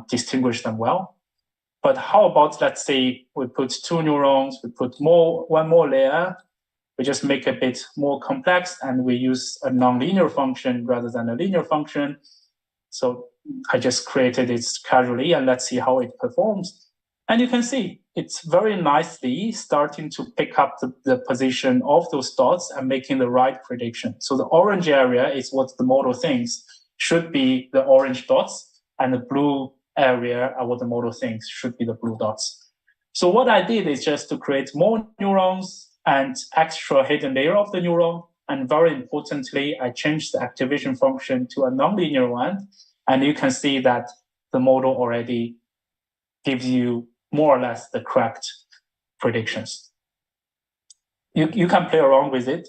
distinguish them well. But how about, let's say, we put 2 neurons, we put one more layer, we just make a bit more complex, and we use a nonlinear function rather than a linear function. So I just created it casually, and let's see how it performs. And you can see it's very nicely starting to pick up the position of those dots and making the right prediction. So the orange area is what the model thinks should be the orange dots, and the blue area are what the model thinks should be the blue dots. So what I did is just to create more neurons and extra hidden layer of the neuron. And very importantly, I changed the activation function to a nonlinear one. And you can see that the model already gives you more or less the correct predictions. You can play around with it.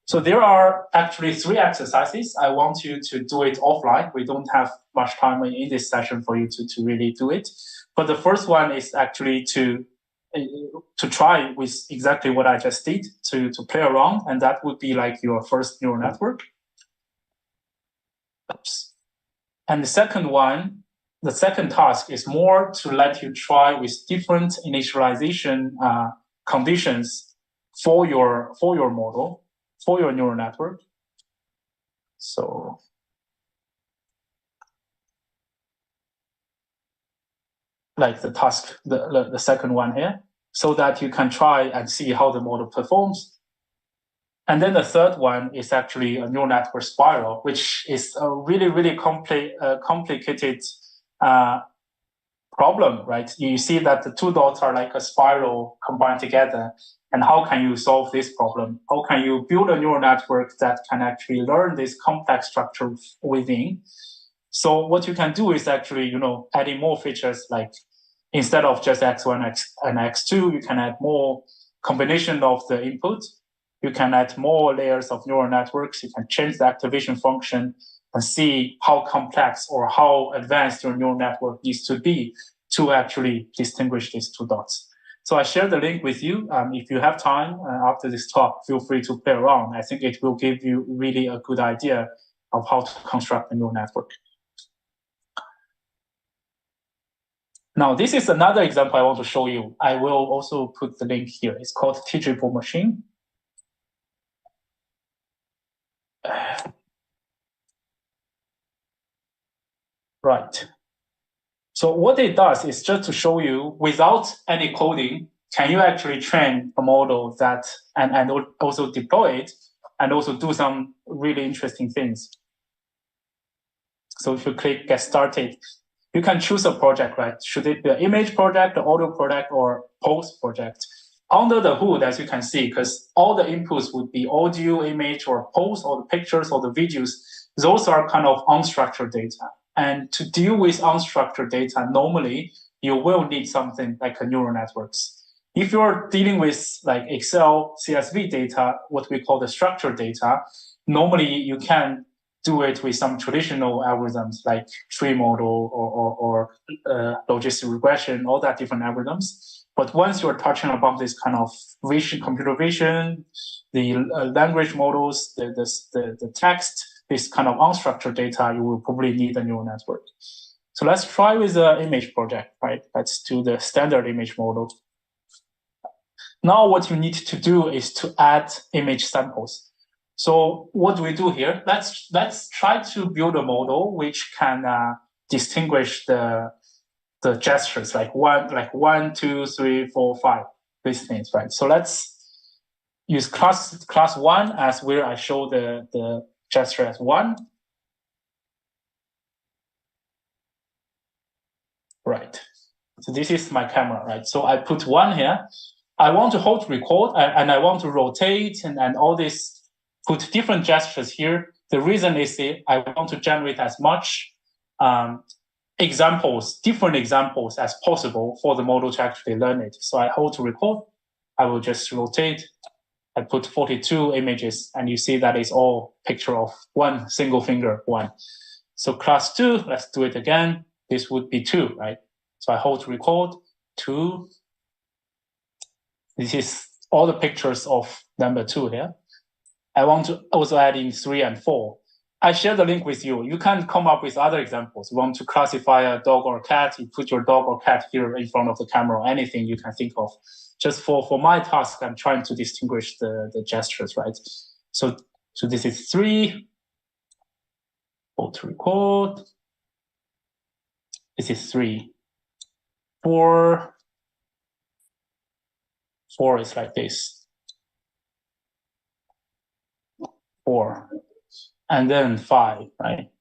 So there are actually 3 exercises. I want you to do it offline. We don't have much time in this session for you to really do it. But the first one is actually to try with exactly what I just did, to play around. And that would be like your first neural network. Oops. And the second task is more to let you try with different initialization conditions for your model, for your neural network. So like the task, the second one here, so that you can try and see how the model performs. And then the third one is actually a neural network spiral, which is a really, really complicated problem, right? You see that the 2 dots are like a spiral combined together. And how can you solve this problem? How can you build a neural network that can actually learn this complex structure within? So what you can do is actually, adding more features, like instead of just x1 and x2, you can add more combination of the input. You can add more layers of neural networks. You can change the activation function and see how complex or how advanced your neural network needs to be to actually distinguish these 2 dots. So I share the link with you. If you have time after this talk, feel free to play around. I think it will give you really a good idea of how to construct a neural network. Now, this is another example I want to show you. I will also put the link here. It's called teachable machine. Right. So what it does is just to show you, without any coding, can you actually train a model that and also deploy it and also do some really interesting things. So if you click Get Started, you can choose a project, right? Should it be an image project, an audio project, or post project? Under the hood, as you can see, because all the inputs would be audio, image, or post, or the pictures, or the videos, those are kind of unstructured data. And to deal with unstructured data, normally you will need something like a neural networks. If you're dealing with like Excel, CSV data, what we call the structured data, normally you can do it with some traditional algorithms like tree model or logistic regression, all that different algorithms. But once you're touching upon this kind of vision, computer vision, the language models, the text, this kind of unstructured data, you will probably need a neural network. So let's try with the image project, right? Let's do the standard image model. Now what you need to do is to add image samples. So what do we do here? Let's try to build a model which can distinguish the gestures, like 1, 2, 3, 4, 5, these things, right? So let's use class 1 as where I show the gesture as 1. Right. So this is my camera, right? So I put 1 here. I want to hold record and I want to rotate and all this, put different gestures here. The reason is I want to generate as much different examples as possible for the model to actually learn it. So I hold to record. I will just rotate. I put 42 images and you see that is all picture of one single finger, 1. So class 2, let's do it again. This would be 2, right? So I hold to record, 2. This is all the pictures of number 2 here. I want to also add in 3 and 4. I share the link with you. You can come up with other examples. You want to classify a dog or cat, you put your dog or cat here in front of the camera, or anything you can think of. Just for my task, I'm trying to distinguish the gestures, right? So this is 3. Hold to record. This is 3. 4. 4 is like this. 4. And then 5, right?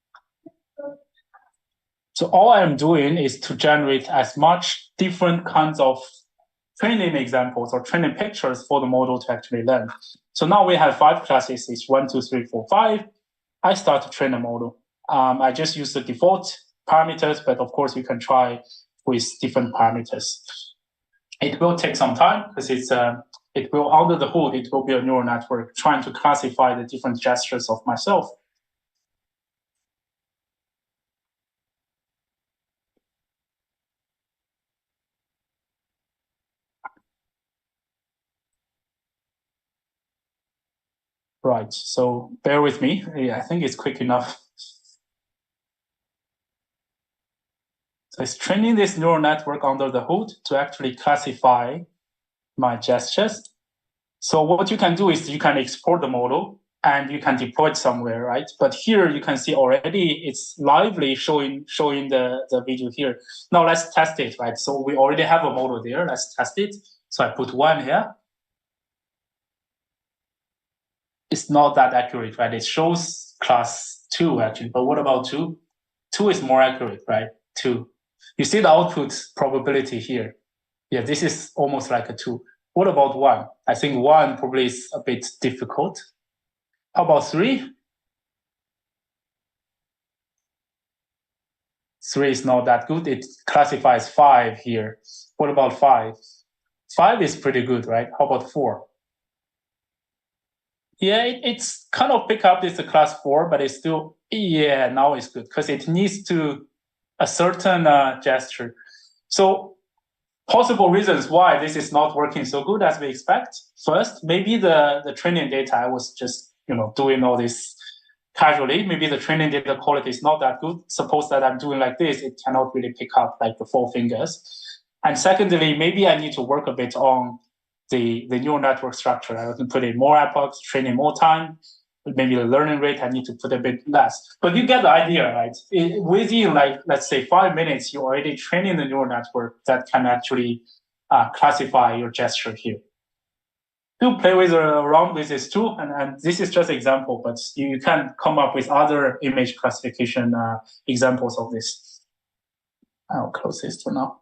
So all I'm doing is to generate as much different kinds of training examples or training pictures for the model to actually learn. So now we have 5 classes. It's 1, 2, 3, 4, 5. I start to train a model. I just use the default parameters, but of course you can try with different parameters. It will take some time because it will, under the hood, it will be a neural network trying to classify the different gestures of myself. Right, so bear with me. Yeah, I think it's quick enough. So it's training this neural network under the hood to actually classify my gestures. So what you can do is you can export the model and you can deploy it somewhere, right? But here you can see already it's lively showing the video here. Now let's test it, right? So we already have a model there. Let's test it. So I put 1 here. It's not that accurate, right? It shows class 2 actually, but what about 2? 2 is more accurate, right? 2. You see the output probability here. Yeah, this is almost like a 2. What about 1? I think 1 probably is a bit difficult. How about 3? 3 is not that good. It classifies 5 here. What about 5? 5 is pretty good, right? How about 4? Yeah, it's kind of pick up this class 4, but it's still, yeah, now it's good because it needs to a certain gesture. So possible reasons why this is not working so good as we expect. First, maybe the training data, I was just doing all this casually. Maybe the training data quality is not that good. Suppose that I'm doing like this, it cannot really pick up like the 4 fingers. And secondly, maybe I need to work a bit on the neural network structure. I can put in more epochs, training more time. Maybe the learning rate, I need to put a bit less. But you get the idea, right? Within, like, let's say 5 minutes, you're already training the neural network that can actually classify your gesture here. Do play with around with this too, and this is just an example, but you can come up with other image classification examples of this. I'll close this for now.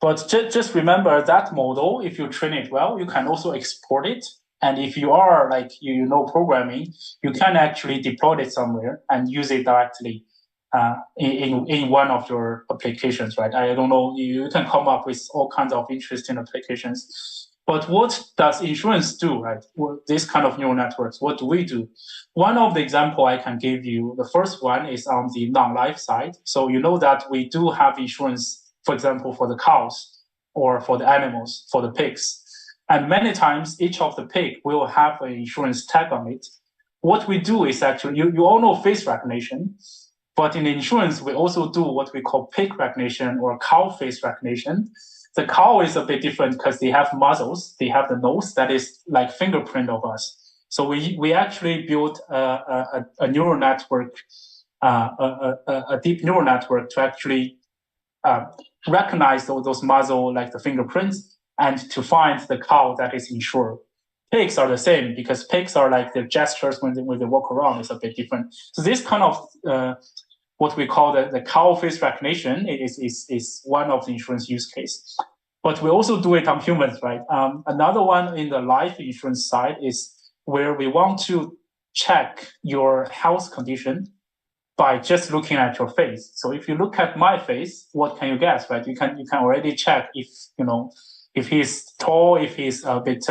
But just remember that model, if you train it well, you can also export it. And if you are like, you know programming, you can actually deploy it somewhere and use it directly in one of your applications, right? I don't know, you can come up with all kinds of interesting applications. But what does insurance do, right? This kind of neural networks, what do we do? One of the example I can give you, the first one is on the non-life side. So you know that we do have insurance, for example, for the cows or for the animals, for the pigs. And many times each of the pig will have an insurance tag on it. What we do is actually, you all know face recognition, but in insurance, we also do what we call pig recognition or cow face recognition. The cow is a bit different because they have muzzles, they have the nose that is like fingerprint of us. So we actually built a neural network, a deep neural network to actually recognize those muzzle, like the fingerprints, and to find the cow that is insured. Pigs are the same because pigs are like their gestures when they walk around is a bit different. So this kind of what we call the cow face recognition is one of the insurance use case. But we also do it on humans, right? Another one in the life insurance side is where we want to check your health condition by just looking at your face. So if you look at my face, what can you guess, right? You can already check if he's tall, if he's a bit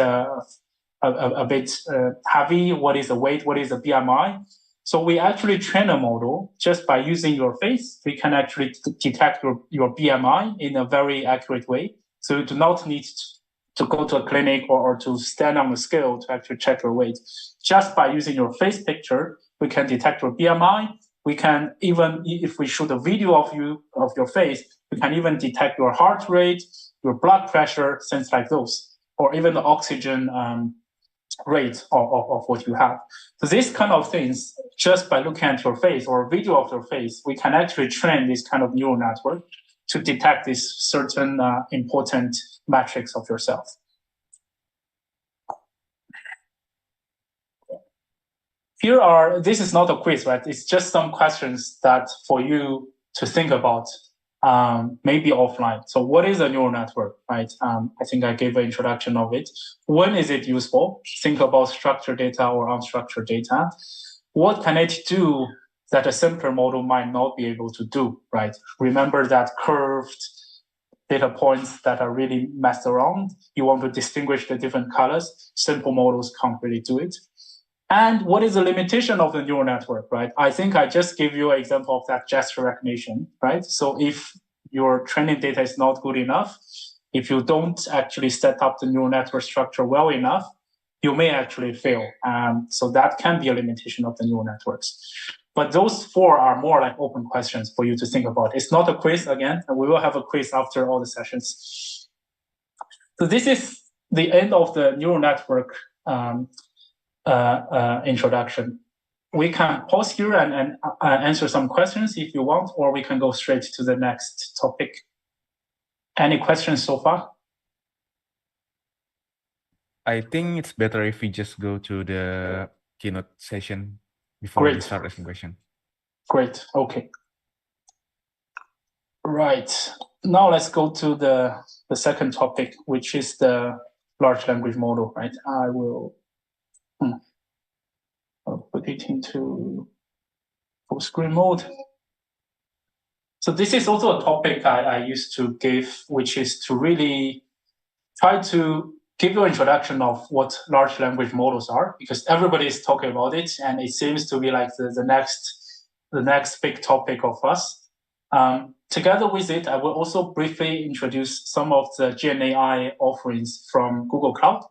heavy, what is the weight, what is the BMI. So we actually train a model just by using your face. We can actually detect your BMI in a very accurate way. So you do not need to go to a clinic or to stand on the scale to actually check your weight. Just by using your face picture, we can detect your BMI. We can even, if we shoot a video of your face, we can even detect your heart rate, your blood pressure, things like those, or even the oxygen rate of what you have. So these kind of things, just by looking at your face or a video of your face, we can actually train this kind of neural network to detect these certain important metrics of yourself. This is not a quiz, right? It's just some questions that for you to think about, maybe offline. So what is a neural network, right? I think I gave an introduction of it. When is it useful? Think about structured data or unstructured data. What can it do that a simpler model might not be able to do, right? Remember that curved data points that are really messed around. You want to distinguish the different colors. Simple models can't really do it. And what is the limitation of the neural network, right? I think I just gave you an example of that gesture recognition, right? So if your training data is not good enough, if you don't actually set up the neural network structure well enough, you may actually fail. So that can be a limitation of the neural networks. But those four are more like open questions for you to think about. It's not a quiz again, and we will have a quiz after all the sessions. So this is the end of the neural network introduction. We can pause here and answer some questions if you want, or we can go straight to the next topic. Any questions so far? I think it's better if we just go to the keynote session before we start asking questions. Great. Okay. Right. Now let's go to the second topic, which is the large language model, right? I'll put it into full screen mode. So this is also a topic I used to give, which is to really try to give you an introduction of what large language models are, because everybody is talking about it, and it seems to be like the next big topic of us. Together with it, I will also briefly introduce some of the GenAI offerings from Google Cloud,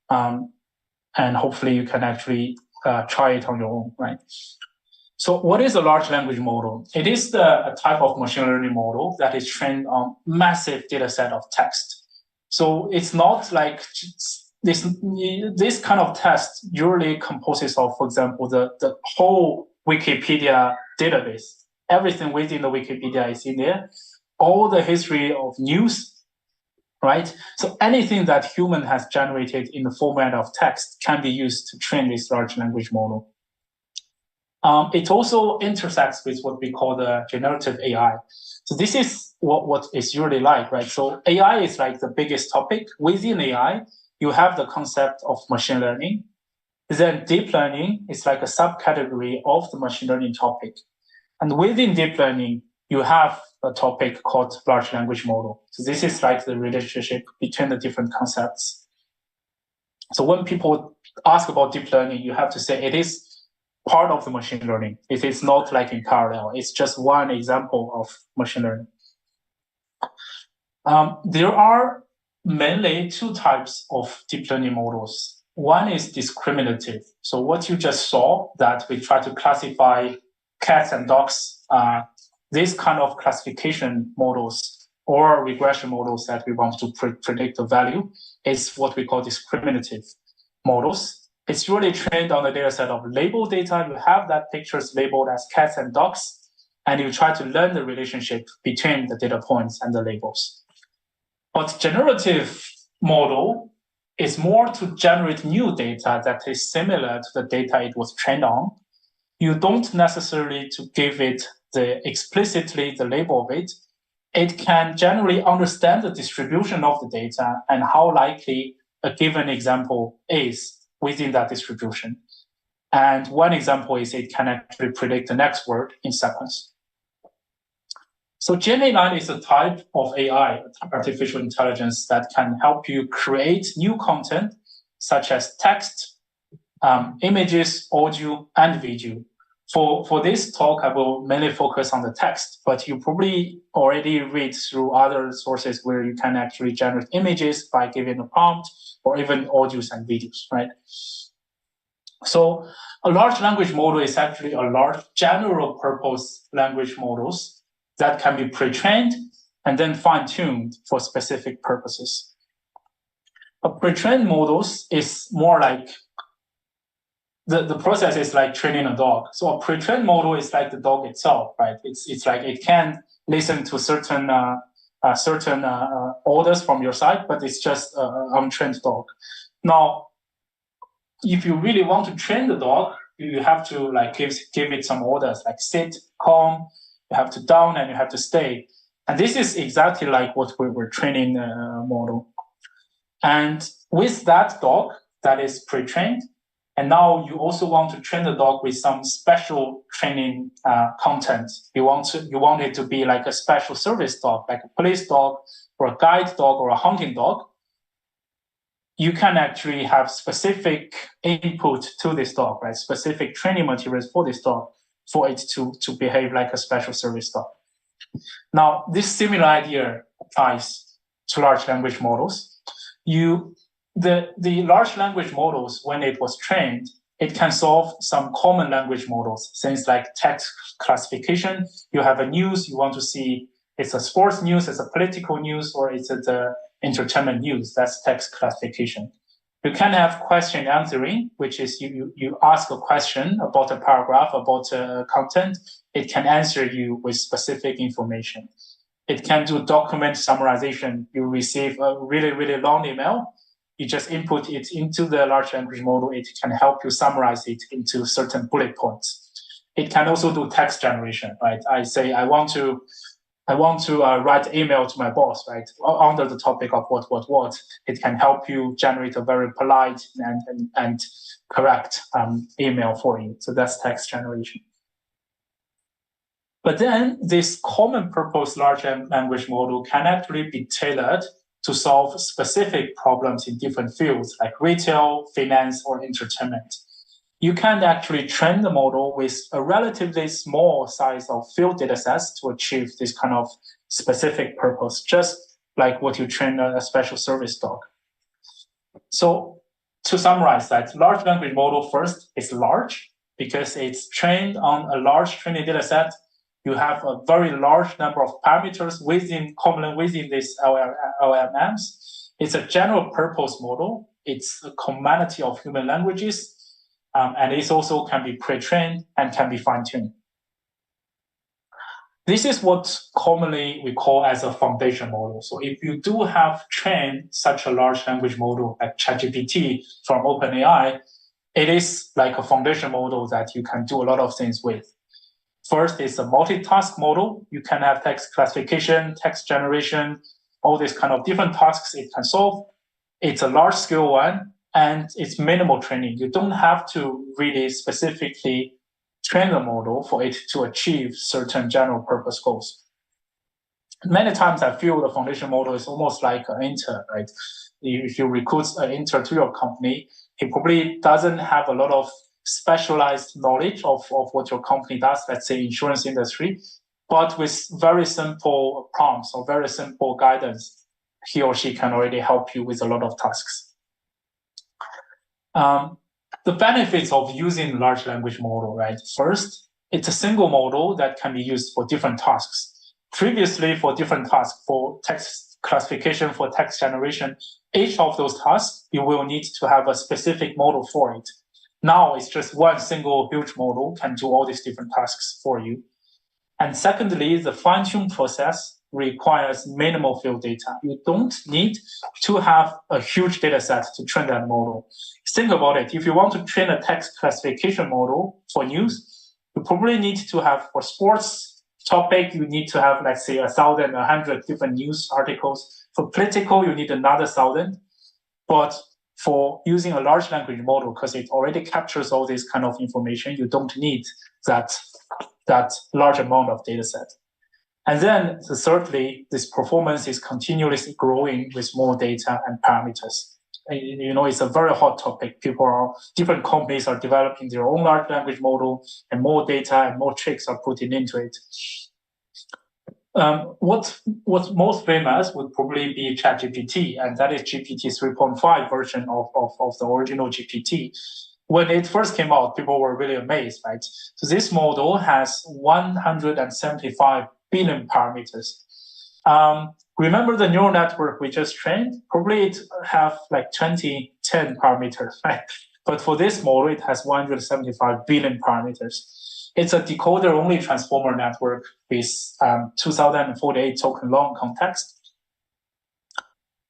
and hopefully you can actually try it on your own, right? So what is a large language model? It is a type of machine learning model that is trained on massive data set of text. So it's not like this kind of test usually composes of, for example, the whole Wikipedia database. Everything within the Wikipedia is in there. All the history of news, right? So anything that human has generated in the format of text can be used to train this large language model. It also intersects with what we call the generative AI. So this is what it's usually like, right? So AI is like the biggest topic. Within AI, you have the concept of machine learning. Then deep learning is like a subcategory of the machine learning topic. And within deep learning, you have a topic called large language model. So this is like the relationship between the different concepts. So when people ask about deep learning, you have to say it is part of the machine learning. It is not like in parallel. It's just one example of machine learning. There are mainly two types of deep learning models. One is discriminative. So what you just saw, that we try to classify cats and dogs, these kind of classification models or regression models that we want to predict the value is what we call discriminative models. It's really trained on the data set of label data. You have that pictures labeled as cats and dogs, and you try to learn the relationship between the data points and the labels. But generative model is more to generate new data that is similar to the data it was trained on. You don't necessarily to give it explicitly the label of it. It can generally understand the distribution of the data and how likely a given example is within that distribution. And one example is it can actually predict the next word in sequence. So GenAI is a type of AI, artificial intelligence, that can help you create new content, such as text, images, audio, and video, For this talk, I will mainly focus on the text, but you probably already read through other sources where you can actually generate images by giving a prompt, or even audios and videos, right? So a large language model is actually a large general purpose language models that can be pre-trained and then fine-tuned for specific purposes. A pre-trained models is more like the process is like training a dog. So a pre-trained model is like the dog itself, right? It's like it can listen to certain orders from your side, but it's just an untrained dog. Now, if you really want to train the dog, you have to like give it some orders like sit, calm, you have to down, and you have to stay. And this is exactly like what we were training model. And with that dog that is pre-trained, and now you also want to train the dog with some special training content. You want it to be like a special service dog, like a police dog or a guide dog or a hunting dog. You can actually have specific input to this dog, right? Specific training materials for this dog for it to behave like a special service dog. Now, this similar idea applies to large language models. The large language models, when it was trained, it can solve some common language models, things like text classification. You have a news, you want to see it's a sports news, it's a political news, or it's the entertainment news. That's text classification. You can have question answering, which is you ask a question about a paragraph, about content. It can answer you with specific information. It can do document summarization. You receive a really, really long email. You just input it into the large language model. It can help you summarize it into certain bullet points. It can also do text generation, right? I say, I want to write email to my boss, right? Under the topic of what. It can help you generate a very polite and correct email for you. So that's text generation. But then this common purpose large language model can actually be tailored to solve specific problems in different fields like retail, finance, or entertainment. You can actually train the model with a relatively small size of field data sets to achieve this kind of specific purpose, just like what you train a special service dog. So to summarize that, large language model first is large because it's trained on a large training data set. You have a very large number of parameters commonly within these LLMs. It's a general purpose model. It's a commonality of human languages. And it also can be pre-trained and can be fine-tuned. This is what commonly we call as a foundation model. So if you do have trained such a large language model like ChatGPT from OpenAI, it is like a foundation model that you can do a lot of things with. First, it's a multitask model. You can have text classification, text generation, all these kind of different tasks it can solve. It's a large-scale one, and it's minimal training. You don't have to really specifically train the model for it to achieve certain general purpose goals. Many times I feel the foundation model is almost like an intern, right? If you recruit an intern to your company, he probably doesn't have a lot of specialized knowledge of what your company does, let's say insurance industry, but with very simple prompts or very simple guidance, he or she can already help you with a lot of tasks. The benefits of using large language model, right? First, it's a single model that can be used for different tasks. Previously, for different tasks, for text classification, for text generation, each of those tasks, you will need to have a specific model for it. Now it's just one single huge model can do all these different tasks for you. And secondly, the fine-tune process requires minimal field data. You don't need to have a huge data set to train that model. Think about it. If you want to train a text classification model for news, you probably need to have, for sports topic, you need to have, let's say, 1,000, 100 different news articles. For political, you need another 1,000. But for using a large language model, because it already captures all this kind of information, you don't need that large amount of data set. And then thirdly, this performance is continuously growing with more data and parameters. it's a very hot topic. Different companies are developing their own large language model, and more data and more tricks are putting into it. What's most famous would probably be ChatGPT, and that is GPT 3.5 version of the original GPT. When it first came out, people were really amazed, right? So this model has 175 billion parameters. Remember the neural network we just trained? Probably it have like 10 parameters, right? But for this model, it has 175 billion parameters. It's a decoder-only transformer network with 2048 token long context.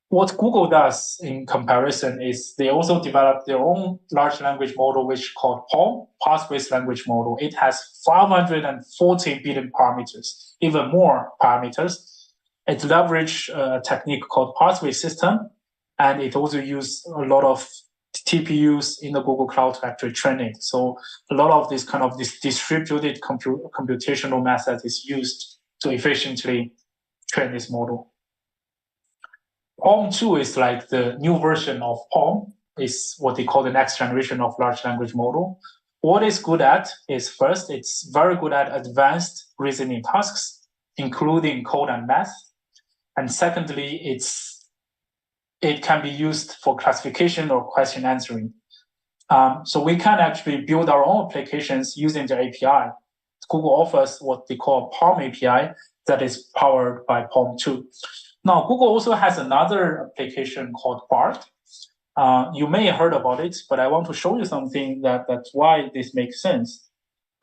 What Google does in comparison is they also developed their own large language model, which is called PaLM, Pathways Language Model. It has 540 billion parameters, even more parameters. It leverages a technique called pathway system, and it also uses a lot of TPUs in the Google Cloud to actually train it. So a lot of this kind of distributed computational method is used to efficiently train this model. PaLM 2 is like the new version of PaLM. Is what they call the next generation of large language model. What it's good at is, first, it's very good at advanced reasoning tasks, including code and math. And secondly, it can be used for classification or question answering. So we can actually build our own applications using the API. Google offers what they call PaLM API that is powered by PaLM 2. Now, Google also has another application called BART. You may have heard about it, but I want to show you something that's why this makes sense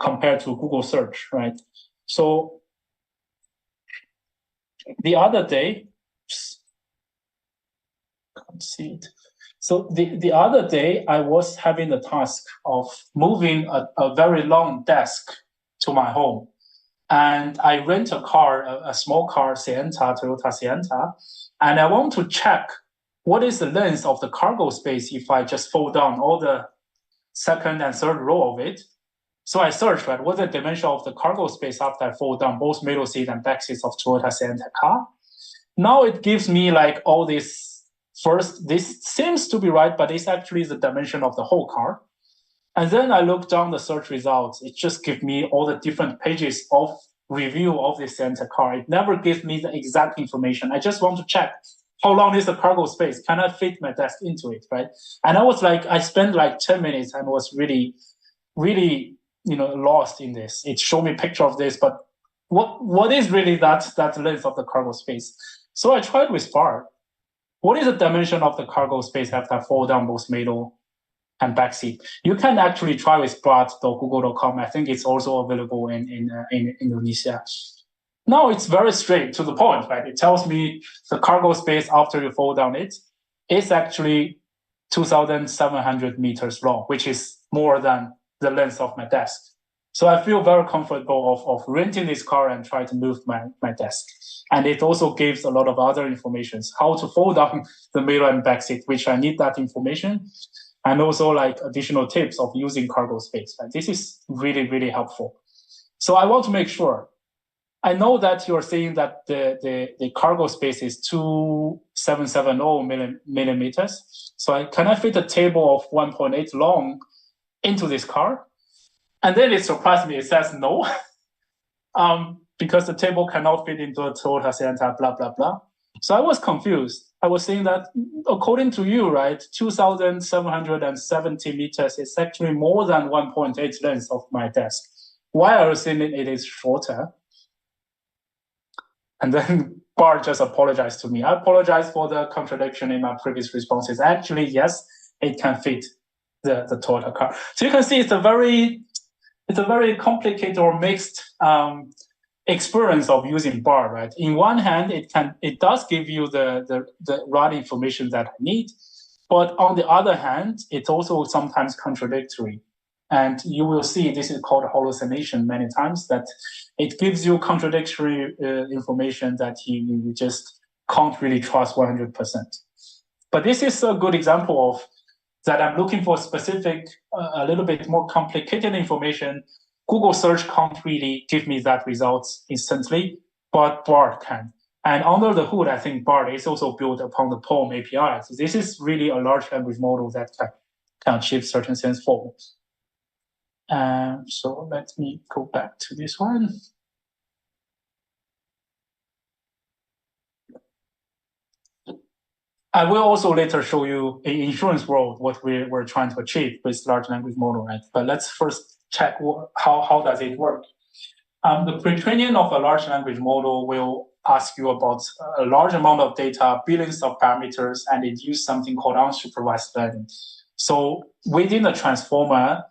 compared to Google search, right? So the other day, can't see it. So the other day, I was having the task of moving a very long desk to my home. And I rent a car, a small car, Toyota Sienta, and I want to check what is the length of the cargo space if I just fold down all the second and third row of it. So I searched, right, what's the dimension of the cargo space after I fold down both middle seat and back seats of Toyota Sienta car. Now it gives me like all this. First, this seems to be right, but it's actually the dimension of the whole car. And then I look down the search results. It just gives me all the different pages of review of this Sienta car. It never gives me the exact information. I just want to check how long is the cargo space? Can I fit my desk into it, right? And I spent like 10 minutes and was really, really, lost in this. It showed me a picture of this, but what is really that length of the cargo space? So I tried with BART. What is the dimension of the cargo space after I fold down both middle and back seat? You can actually try with BART.google.com. I think it's also available in Indonesia. Now it's very straight to the point, right? It tells me the cargo space after you fold down it is actually 2,700 meters long, which is more than the length of my desk. So I feel very comfortable of renting this car and try to move my desk. And it also gives a lot of other information, how to fold down the middle and back seat, which I need that information. And also like additional tips of using cargo space. Right? This is really, really helpful. So I want to make sure. I know that you're saying that the cargo space is 2,770 millimeters. So can I fit a table of 1.8 long into this car? And then it surprised me. It says no, because the table cannot fit into a Toyota Sienta, blah, blah, blah. So I was confused. I was saying that according to you, right, 2,770 meters is actually more than 1.8 length of my desk. Why are you saying it is shorter? And then BART just apologized to me. I apologize for the contradiction in my previous responses. Actually, yes, it can fit the Toyota car. So you can see it's a very complicated or mixed experience of using BART, right? In one hand, it does give you the right information that I need, but on the other hand, it's also sometimes contradictory. And you will see this is called hallucination many times, that it gives you contradictory information that you just can't really trust 100%. But this is a good example of that I'm looking for specific, a little bit more complicated information. Google search can't really give me that results instantly, but BART can. And under the hood, I think BART is also built upon the POEM API. So this is really a large language model that can achieve certain sense forms. So let me go back to this one. I will also later show you in insurance world what we're trying to achieve with large language model, right? But let's first check how does it work. The pre-training of a large language model will ask you about a large amount of data, billions of parameters, and it uses something called unsupervised learning. So within the transformer,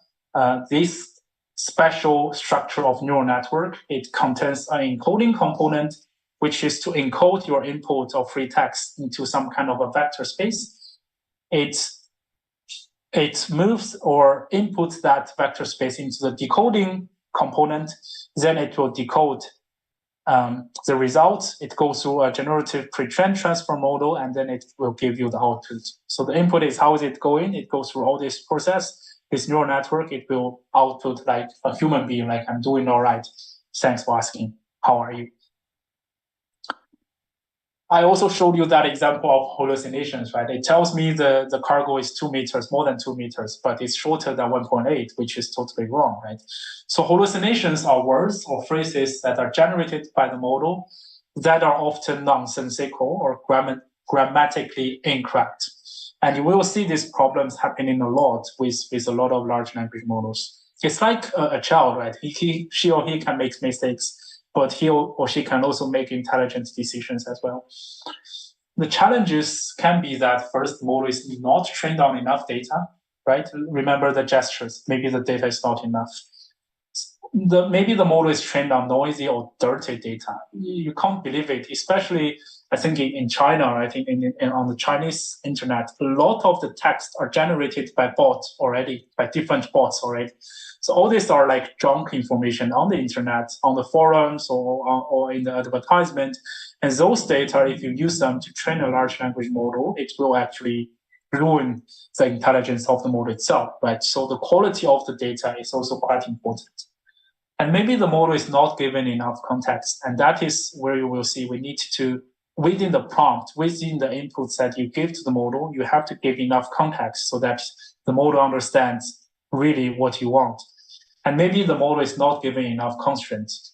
this special structure of neural network, it contains an encoding component, which is to encode your input of free text into some kind of a vector space. It moves or inputs that vector space into the decoding component, then it will decode the results. It goes through a generative pre-trained transfer model, and then it will give you the output. So the input is how is it going? It goes through all this process. This neural network, it will output like a human being, like I'm doing all right. Thanks for asking. How are you? I also showed you that example of hallucinations, right? It tells me the cargo is 2 meters, more than 2 meters, but it's shorter than 1.8, which is totally wrong, right? So hallucinations are words or phrases that are generated by the model that are often nonsensical or grammatically incorrect. And you will see these problems happening a lot with a lot of large language models. It's like a child, right? She or he can make mistakes, but he or she can also make intelligent decisions as well. The challenges can be that first, the model is not trained on enough data, right? Remember the gestures, maybe the data is not enough. Maybe the model is trained on noisy or dirty data. You can't believe it, especially I think in China, I think on the Chinese internet, a lot of the texts are generated by bots already, by different bots already. So all these are like junk information on the internet, on the forums or in the advertisement. And those data, if you use them to train a large language model, it will actually ruin the intelligence of the model itself, right? So the quality of the data is also quite important. And maybe the model is not given enough context. And that is where you will see we need to, within the prompt, within the inputs that you give to the model, you have to give enough context so that the model understands really what you want. And maybe the model is not given enough constraints.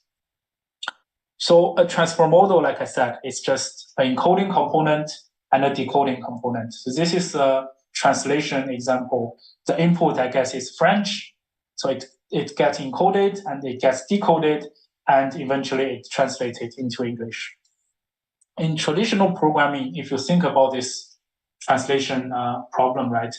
So a transform model, like I said, is just an encoding component and a decoding component. So this is a translation example. The input, I guess, is French. So it gets encoded and it gets decoded, and eventually it translated into English. In traditional programming, if you think about this translation problem, right,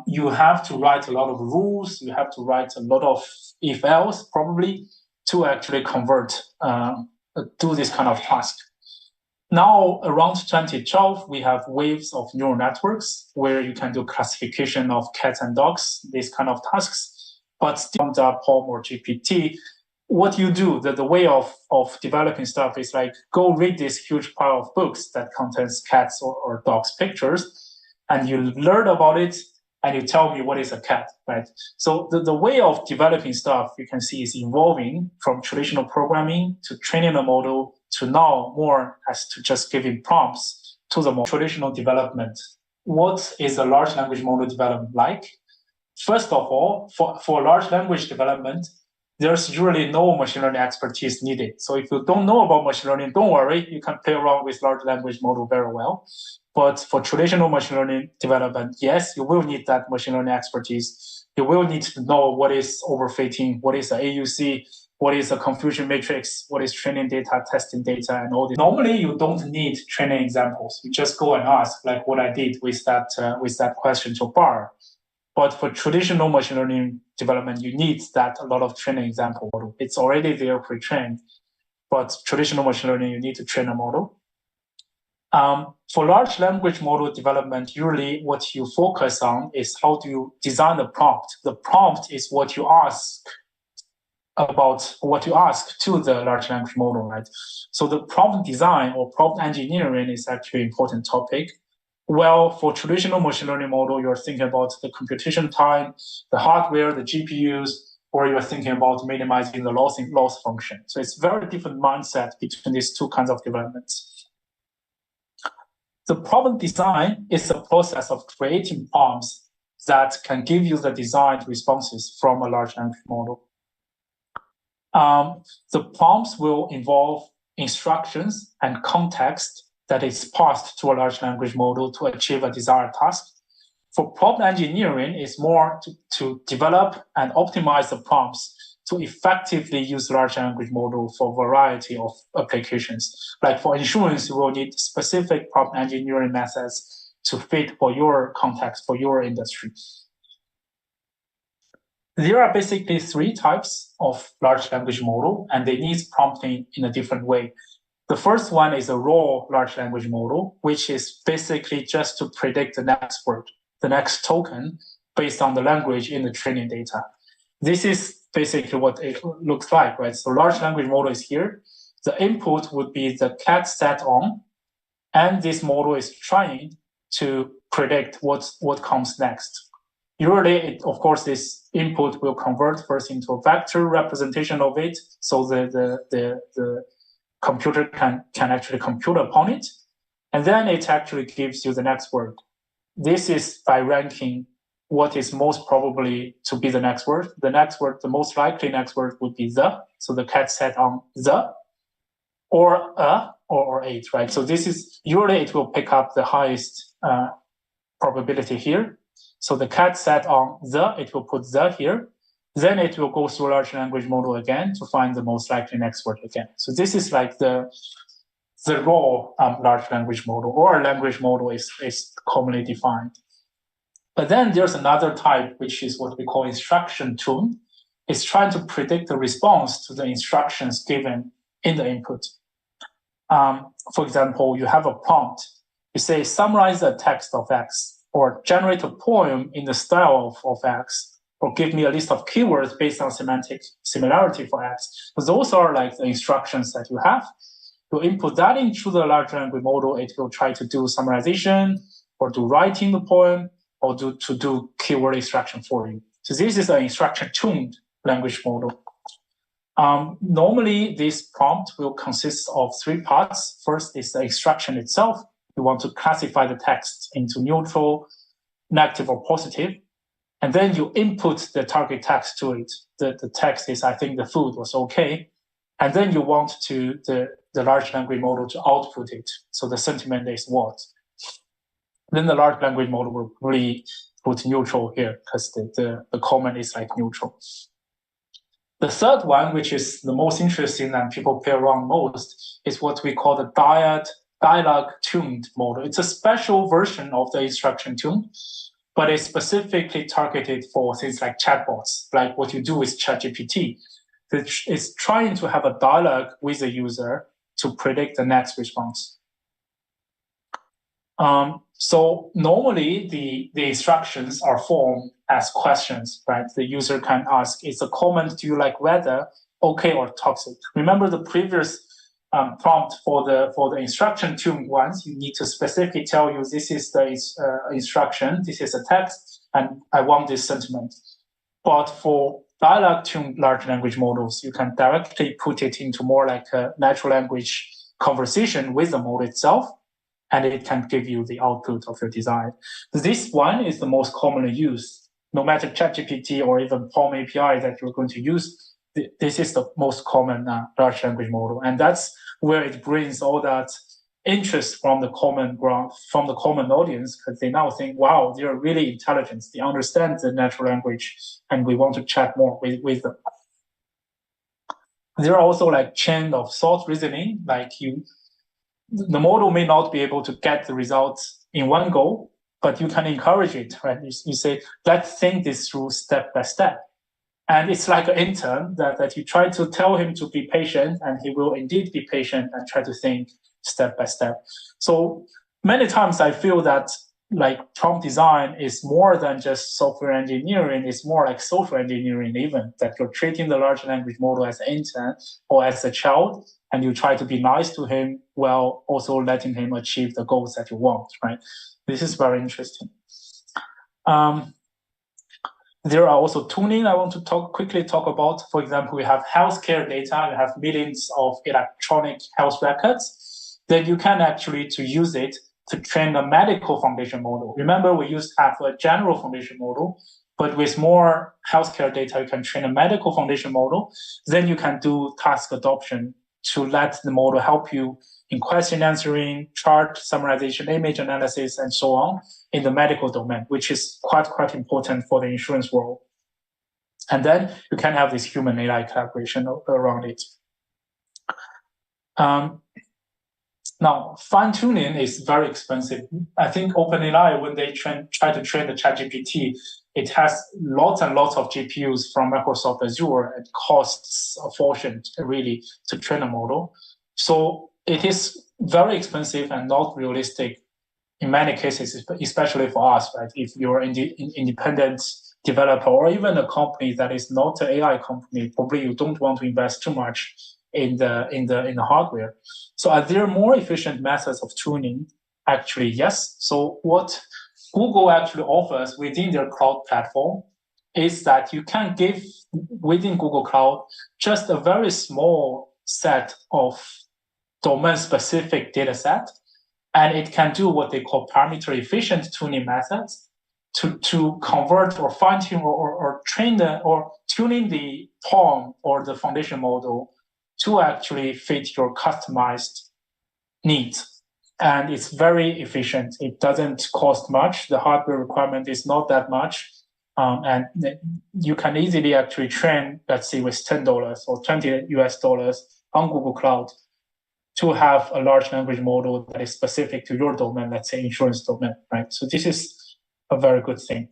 you have to write a lot of rules, you have to write a lot of if-else probably to actually convert, do this kind of task. Now, around 2012, we have waves of neural networks where you can do classification of cats and dogs, these kind of tasks. But still under POEM or GPT, what you do, the way of developing stuff is like, go read this huge pile of books that contains cats or dogs pictures, and you learn about it, and you tell me what is a cat, right? So the way of developing stuff, you can see, is evolving from traditional programming to training a model to now more as to just giving prompts to the model. Traditional development. What is a large language model development like? First of all, for large language development, there's usually no machine learning expertise needed. So if you don't know about machine learning, don't worry, you can play around with large language model very well. But for traditional machine learning development, yes, you will need that machine learning expertise. You will need to know what is overfitting, what is the AUC, what is the confusion matrix, what is training data, testing data, and all this. Normally, you don't need training examples. You just go and ask, like what I did with that question to BAR. But for traditional machine learning development, you need a lot of training example model. It's already there pre-trained, but traditional machine learning, you need to train a model. For large language model development, usually what you focus on is how do you design the prompt. The prompt is what you ask to the large language model, right? So the prompt design or prompt engineering is actually an important topic. Well, for traditional machine learning model, you're thinking about the computation time, the hardware, the GPUs, or you're thinking about minimizing the loss function. So it's very different mindset between these two kinds of developments. The problem design is a process of creating prompts that can give you the designed responses from a large language model. The prompts will involve instructions and context that is passed to a large language model to achieve a desired task. For prompt engineering, it's more to develop and optimize the prompts to effectively use large language model for a variety of applications. Like for insurance, you will need specific prompt engineering methods to fit for your context, for your industry. There are basically 3 types of large language model, and they need prompting in a different way. The first one is a raw large language model, which is basically just to predict the next word, the next token, based on the language in the training data. This is basically what it looks like, right? So large language model is here. The input would be the cat set on, and this model is trying to predict what comes next. Usually, of course, this input will convert first into a vector representation of it, so the computer can actually compute upon it, and then it actually gives you the next word. This is by ranking what is most probably to be the next word. The next word, the most likely next word would be the, so the cat sat on the, or a, or 8, right? So this is, usually it will pick up the highest probability here. So the cat sat on the, it will put the here. Then it will go through large language model again to find the most likely next word again. So this is like the raw large language model, or a language model is commonly defined. But then there's another type, which is what we call instruction tuned. It's trying to predict the response to the instructions given in the input. For example, you have a prompt. You say, summarize the text of X, or generate a poem in the style of X, or give me a list of keywords based on semantic similarity for X. So those are like the instructions that you have. You input that into the large language model, it will try to do summarization, or do writing the poem, or to do keyword extraction for you. So this is an instruction-tuned language model. Normally, this prompt will consist of 3 parts. First is the instruction itself. You want to classify the text into neutral, negative, or positive. And then you input the target text to it. The text is, I think the food was okay. And then you want the large language model to output it. So the sentiment is what? Then the large language model will really put neutral here, because the comment is like neutral. The third one, which is the most interesting and people play around most, is what we call the dialogue-tuned model. It's a special version of the instruction tune, but it's specifically targeted for things like chatbots, like what you do with ChatGPT. It's trying to have a dialogue with the user to predict the next response. So normally the instructions are formed as questions, right? The user can ask, is a comment, do you like weather, okay or toxic? Remember the previous prompt for the instruction tuned ones, you need to specifically tell you this is the instruction, this is a text, and I want this sentiment. But for dialogue tuned large language models, you can directly put it into more like a natural language conversation with the model itself, and it can give you the output of your design. This one is the most commonly used. No matter ChatGPT or even POM API that you're going to use, this is the most common large language model. And that's where it brings all that interest from the common audience, because they now think, wow, they're really intelligent. They understand the natural language, and we want to chat more with them. There are also like chain of thought reasoning, like the model may not be able to get the results in one go, but you can encourage it, right? You say, let's think this through step by step. And it's like an intern that you try to tell him to be patient, and he will indeed be patient and try to think step by step. So many times I feel that like prompt design is more than just software engineering, it's more like social engineering even, that you're treating the large language model as an intern or as a child, and you try to be nice to him while also letting him achieve the goals that you want, right? This is very interesting. There are also tuning I want to quickly talk about. For example, we have healthcare data, you have millions of electronic health records. Then you can actually use it to train a medical foundation model. Remember, we used to have a general foundation model, but with more healthcare data, you can train a medical foundation model. Then you can do task adoption to let the model help you in question answering, chart summarization, image analysis, and so on in the medical domain, which is quite important for the insurance world. And then you can have this human AI collaboration around it. Now, fine-tuning is very expensive. I think OpenAI, when they try to train the ChatGPT, it has lots and lots of GPUs from Microsoft Azure. It costs a fortune, really, to train a model. So it is very expensive and not realistic in many cases, especially for us, right? If you're an independent developer or even a company that is not an AI company, probably you don't want to invest too much in the hardware. So are there more efficient methods of tuning? Actually, yes. So what Google actually offers within their cloud platform is that you can give within Google Cloud just a very small set of domain-specific data set, and it can do what they call parameter efficient tuning methods to convert or fine-tune or train or tuning the POM or the foundation model to actually fit your customized needs. And it's very efficient. It doesn't cost much. The hardware requirement is not that much. And you can easily actually train, let's say, with $10 or $20 on Google Cloud to have a large language model that is specific to your domain, let's say insurance domain, right? So this is a very good thing.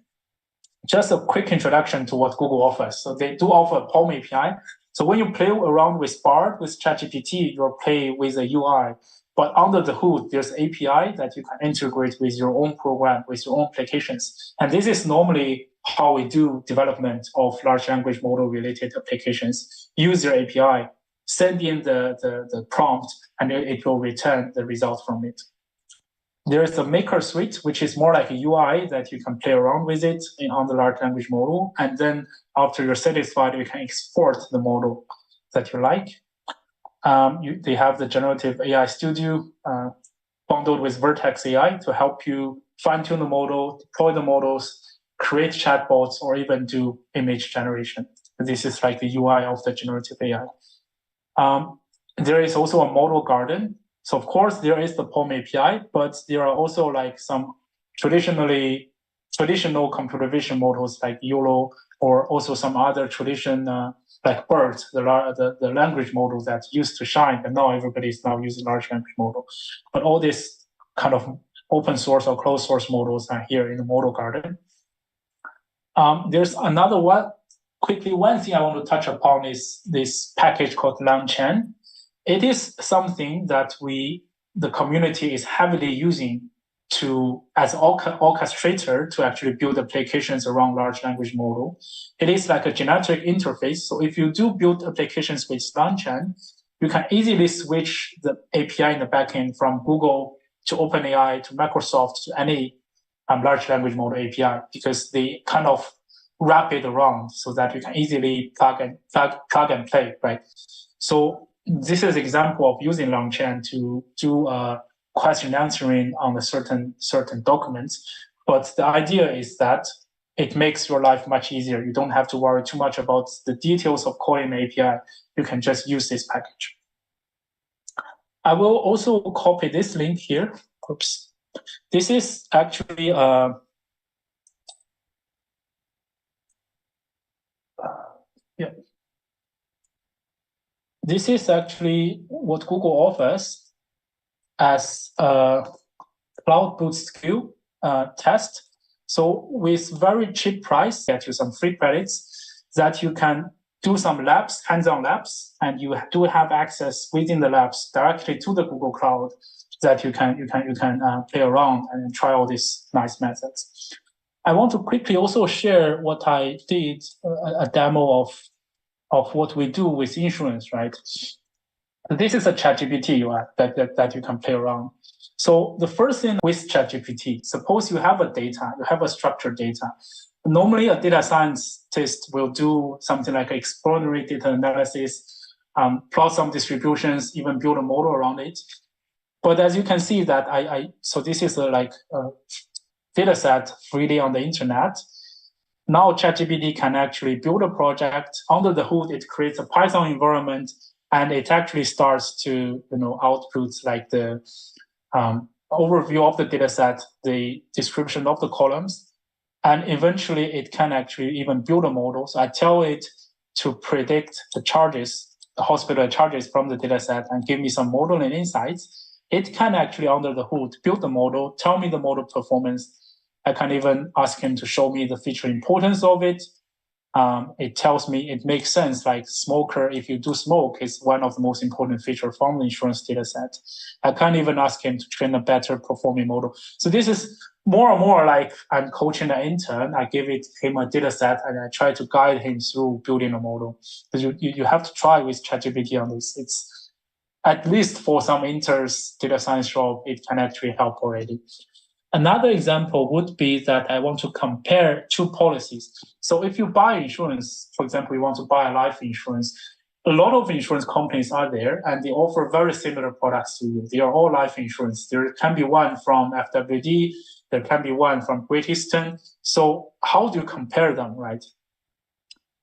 Just a quick introduction to what Google offers. So they do offer a POM API. So when you play around with Bard, with ChatGPT, you'll play with a UI. But under the hood, there's API that you can integrate with your own program, with your own applications. And this is normally how we do development of large language model related applications. Use your API, send in the prompt, and it will return the result from it. There is a maker suite, which is more like a UI that you can play around with it on the large language model. And then after you're satisfied, you can export the model that you like. They have the generative AI studio bundled with Vertex AI to help you fine-tune the model, deploy the models, create chatbots, or even do image generation. This is like the UI of the generative AI. There is also a model garden. So of course there is the POM API, but there are also like some traditional computer vision models like YOLO, or also some other tradition like BERT, the language model that used to shine, but now everybody is now using large language model. But all these kind of open source or closed source models are here in the model garden. There's another one. Quickly, one thing I want to touch upon is this package called LangChain. It is something that the community is heavily using as orchestrator to actually build applications around large language model. It is like a generic interface. So if you do build applications with LangChain, you can easily switch the API in the backend from Google to OpenAI to Microsoft to any large language model API, because they kind of wrap it around so that you can easily plug and play, right? So this is an example of using LangChain to do question answering on a certain documents. But the idea is that it makes your life much easier. You don't have to worry too much about the details of calling an API. You can just use this package. I will also copy this link here. Oops. This is actually This is actually what Google offers as a cloud boot skill test. So with very cheap price, get you some free credits that you can do some labs, hands-on labs, and you do have access within the labs directly to the Google Cloud that you can play around and try all these nice methods. I want to quickly also share what I did, a demo of what we do with insurance, right? This is a ChatGPT UI that you can play around. So the first thing with ChatGPT, suppose you have a structured data. Normally a data scientist will do something like exploratory data analysis, plot some distributions, even build a model around it. But as you can see that so this is a data set freely on the internet. Now ChatGPT can actually build a project. Under the hood, it creates a Python environment, and it actually starts to output like the overview of the data set, the description of the columns, and eventually it can actually even build a model. So I tell it to predict the charges, the hospital charges from the data set, and give me some modeling insights. It can actually, under the hood, build the model, tell me the model performance. I can even ask him to show me the feature importance of it. It tells me it makes sense, like smoker, if you do smoke, is one of the most important features from the insurance data set. I can even ask him to train a better performing model. So this is more and more like I'm coaching an intern. I give him a data set and I try to guide him through building a model. Because you have to try with ChatGPT on this. It's at least for some interns data science job, it can actually help already. Another example would be that I want to compare two policies. So if you buy insurance, for example, you want to buy a life insurance, a lot of insurance companies are there and they offer very similar products to you. They are all life insurance. There can be one from FWD, there can be one from Great Eastern. So how do you compare them, right?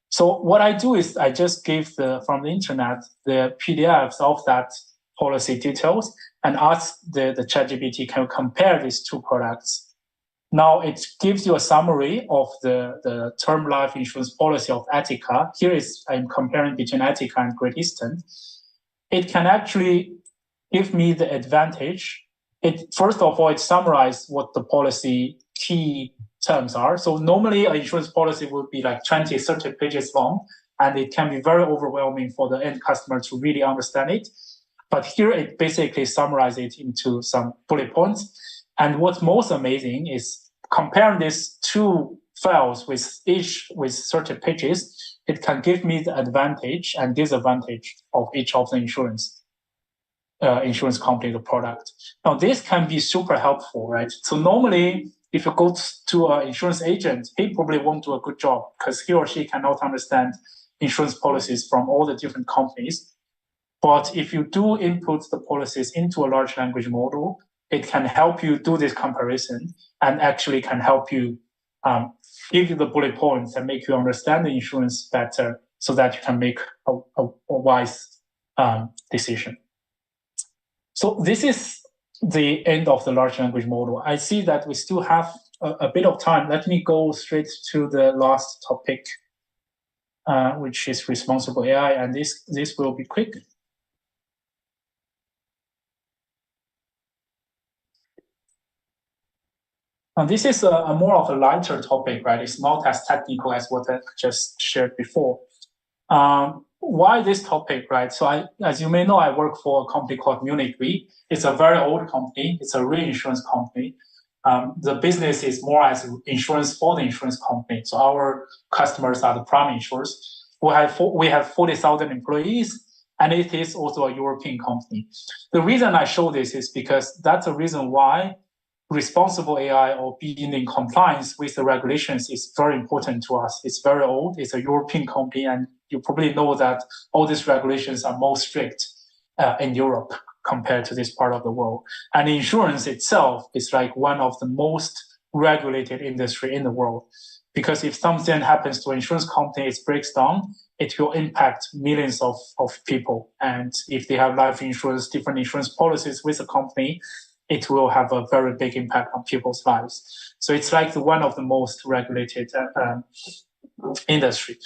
So what I do is I just give from the internet the PDFs of that policy details and ask the ChatGPT, can you compare these two products? Now it gives you a summary of the term life insurance policy of Attica. Here I'm comparing between Attica and Great Eastern. It can actually give me the advantage. First of all, it summarizes what the policy key terms are. So normally an insurance policy would be like 20, 30 pages long, and it can be very overwhelming for the end customer to really understand it. But here it basically summarizes it into some bullet points. And what's most amazing is comparing these two files with each with 30 pages, it can give me the advantage and disadvantage of each of the insurance company, the product. Now this can be super helpful, right? So normally, if you go to an insurance agent, he probably won't do a good job because he or she cannot understand insurance policies from all the different companies. But if you do input the policies into a large language model, it can help you do this comparison and actually can help you give you the bullet points and make you understand the insurance better so that you can make a wise decision. So this is the end of the large language model. I see that we still have a bit of time. Let me go straight to the last topic, which is responsible AI, and this will be quick. This is a more of a lighter topic, right? It's not as technical as what I just shared before. Why this topic, right? So as you may know, I work for a company called Munich Re. It's a very old company. It's a reinsurance company. The business is more as insurance for the insurance company. So our customers are the prime insurers. We have 40,000 employees, and it is also a European company. The reason I show this is because that's the reason why responsible AI or being in compliance with the regulations is very important to us. It's very old. It's a European company, and you probably know that all these regulations are more strict in Europe compared to this part of the world. And insurance itself is like one of the most regulated industry in the world, because if something happens to an insurance company, it breaks down, it will impact millions of people. And if they have life insurance, different insurance policies with the company, it will have a very big impact on people's lives. So it's like one of the most regulated industry.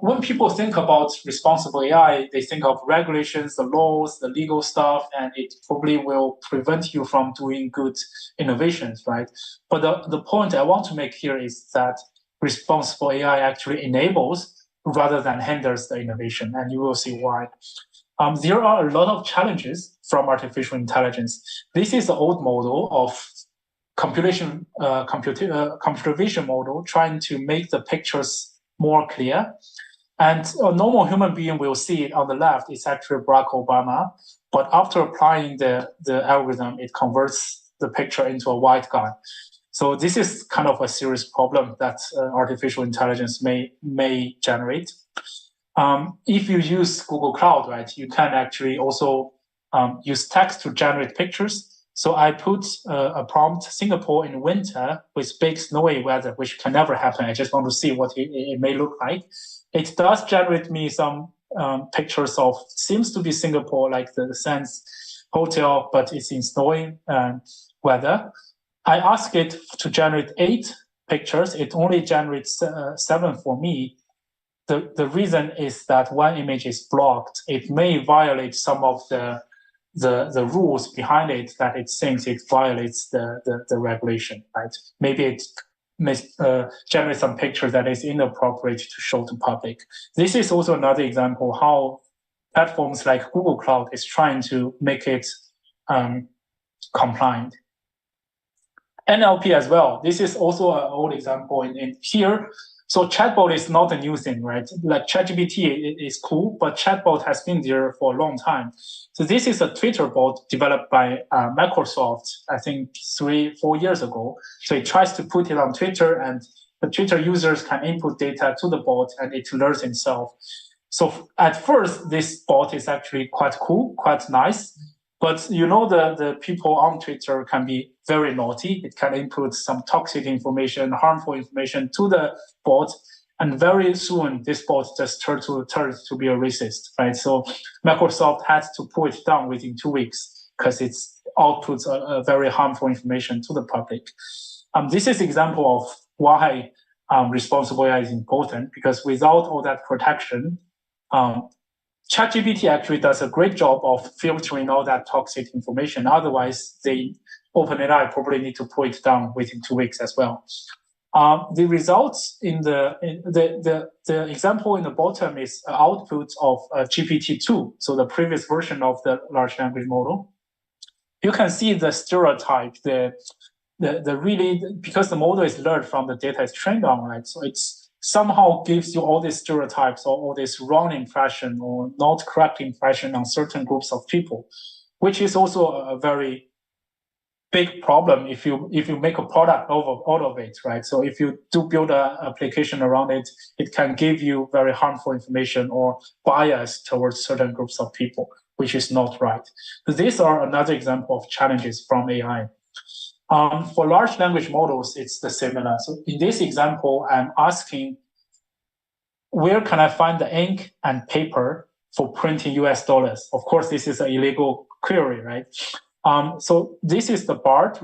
When people think about responsible AI, they think of regulations, the laws, the legal stuff, and it probably will prevent you from doing good innovations, right? But the point I want to make here is that responsible AI actually enables rather than hinders the innovation, and you will see why. There are a lot of challenges from artificial intelligence. This is the old model of computer vision model trying to make the pictures more clear. And a normal human being will see it on the left. It's actually Barack Obama. But after applying the algorithm, it converts the picture into a white guy. So this is kind of a serious problem that artificial intelligence may generate. If you use Google Cloud, right, you can actually also use text to generate pictures. So I put a prompt, Singapore in winter with big snowy weather, which can never happen. I just want to see what it may look like. It does generate me some pictures of, seems to be Singapore, like the Sands Hotel, but it's in snowy weather. I ask it to generate 8 pictures. It only generates 7 for me. The reason is that one image is blocked. It may violate some of the rules behind it, that it thinks it violates the regulation, right? Maybe it may generate some picture that is inappropriate to show to public. This is also another example how platforms like Google Cloud is trying to make it compliant. NLP as well. This is also an old example in here. So chatbot is not a new thing, right? Like ChatGPT is cool, but chatbot has been there for a long time. So this is a Twitter bot developed by Microsoft, I think 3-4 years ago. So it tries to put it on Twitter, and the Twitter users can input data to the bot, and it learns itself. So at first, this bot is actually quite cool, quite nice. But you know, the people on Twitter can be very naughty. It can input some toxic information, harmful information to the bot. And very soon, this bot just turns to be a racist, right? So Microsoft had to pull it down within 2 weeks because it outputs a very harmful information to the public. This is an example of why responsible AI is important, because without all that protection, ChatGPT actually does a great job of filtering all that toxic information. Otherwise, OpenAI probably need to pull it down within 2 weeks as well. The results in the example in the bottom is output of GPT-2, so the previous version of the large language model. You can see the stereotype, the really, because the model is learned from the data it's trained on, right? So it's somehow gives you all these stereotypes or all this wrong impression or not correct impression on certain groups of people, which is also a very big problem if you make a product out of it, right? So if you do build an application around it, it can give you very harmful information or bias towards certain groups of people, which is not right. So these are another example of challenges from AI. For large language models, it's the similar. So in this example, I'm asking, where can I find the ink and paper for printing US dollars? Of course, this is an illegal query, right? So this is the BART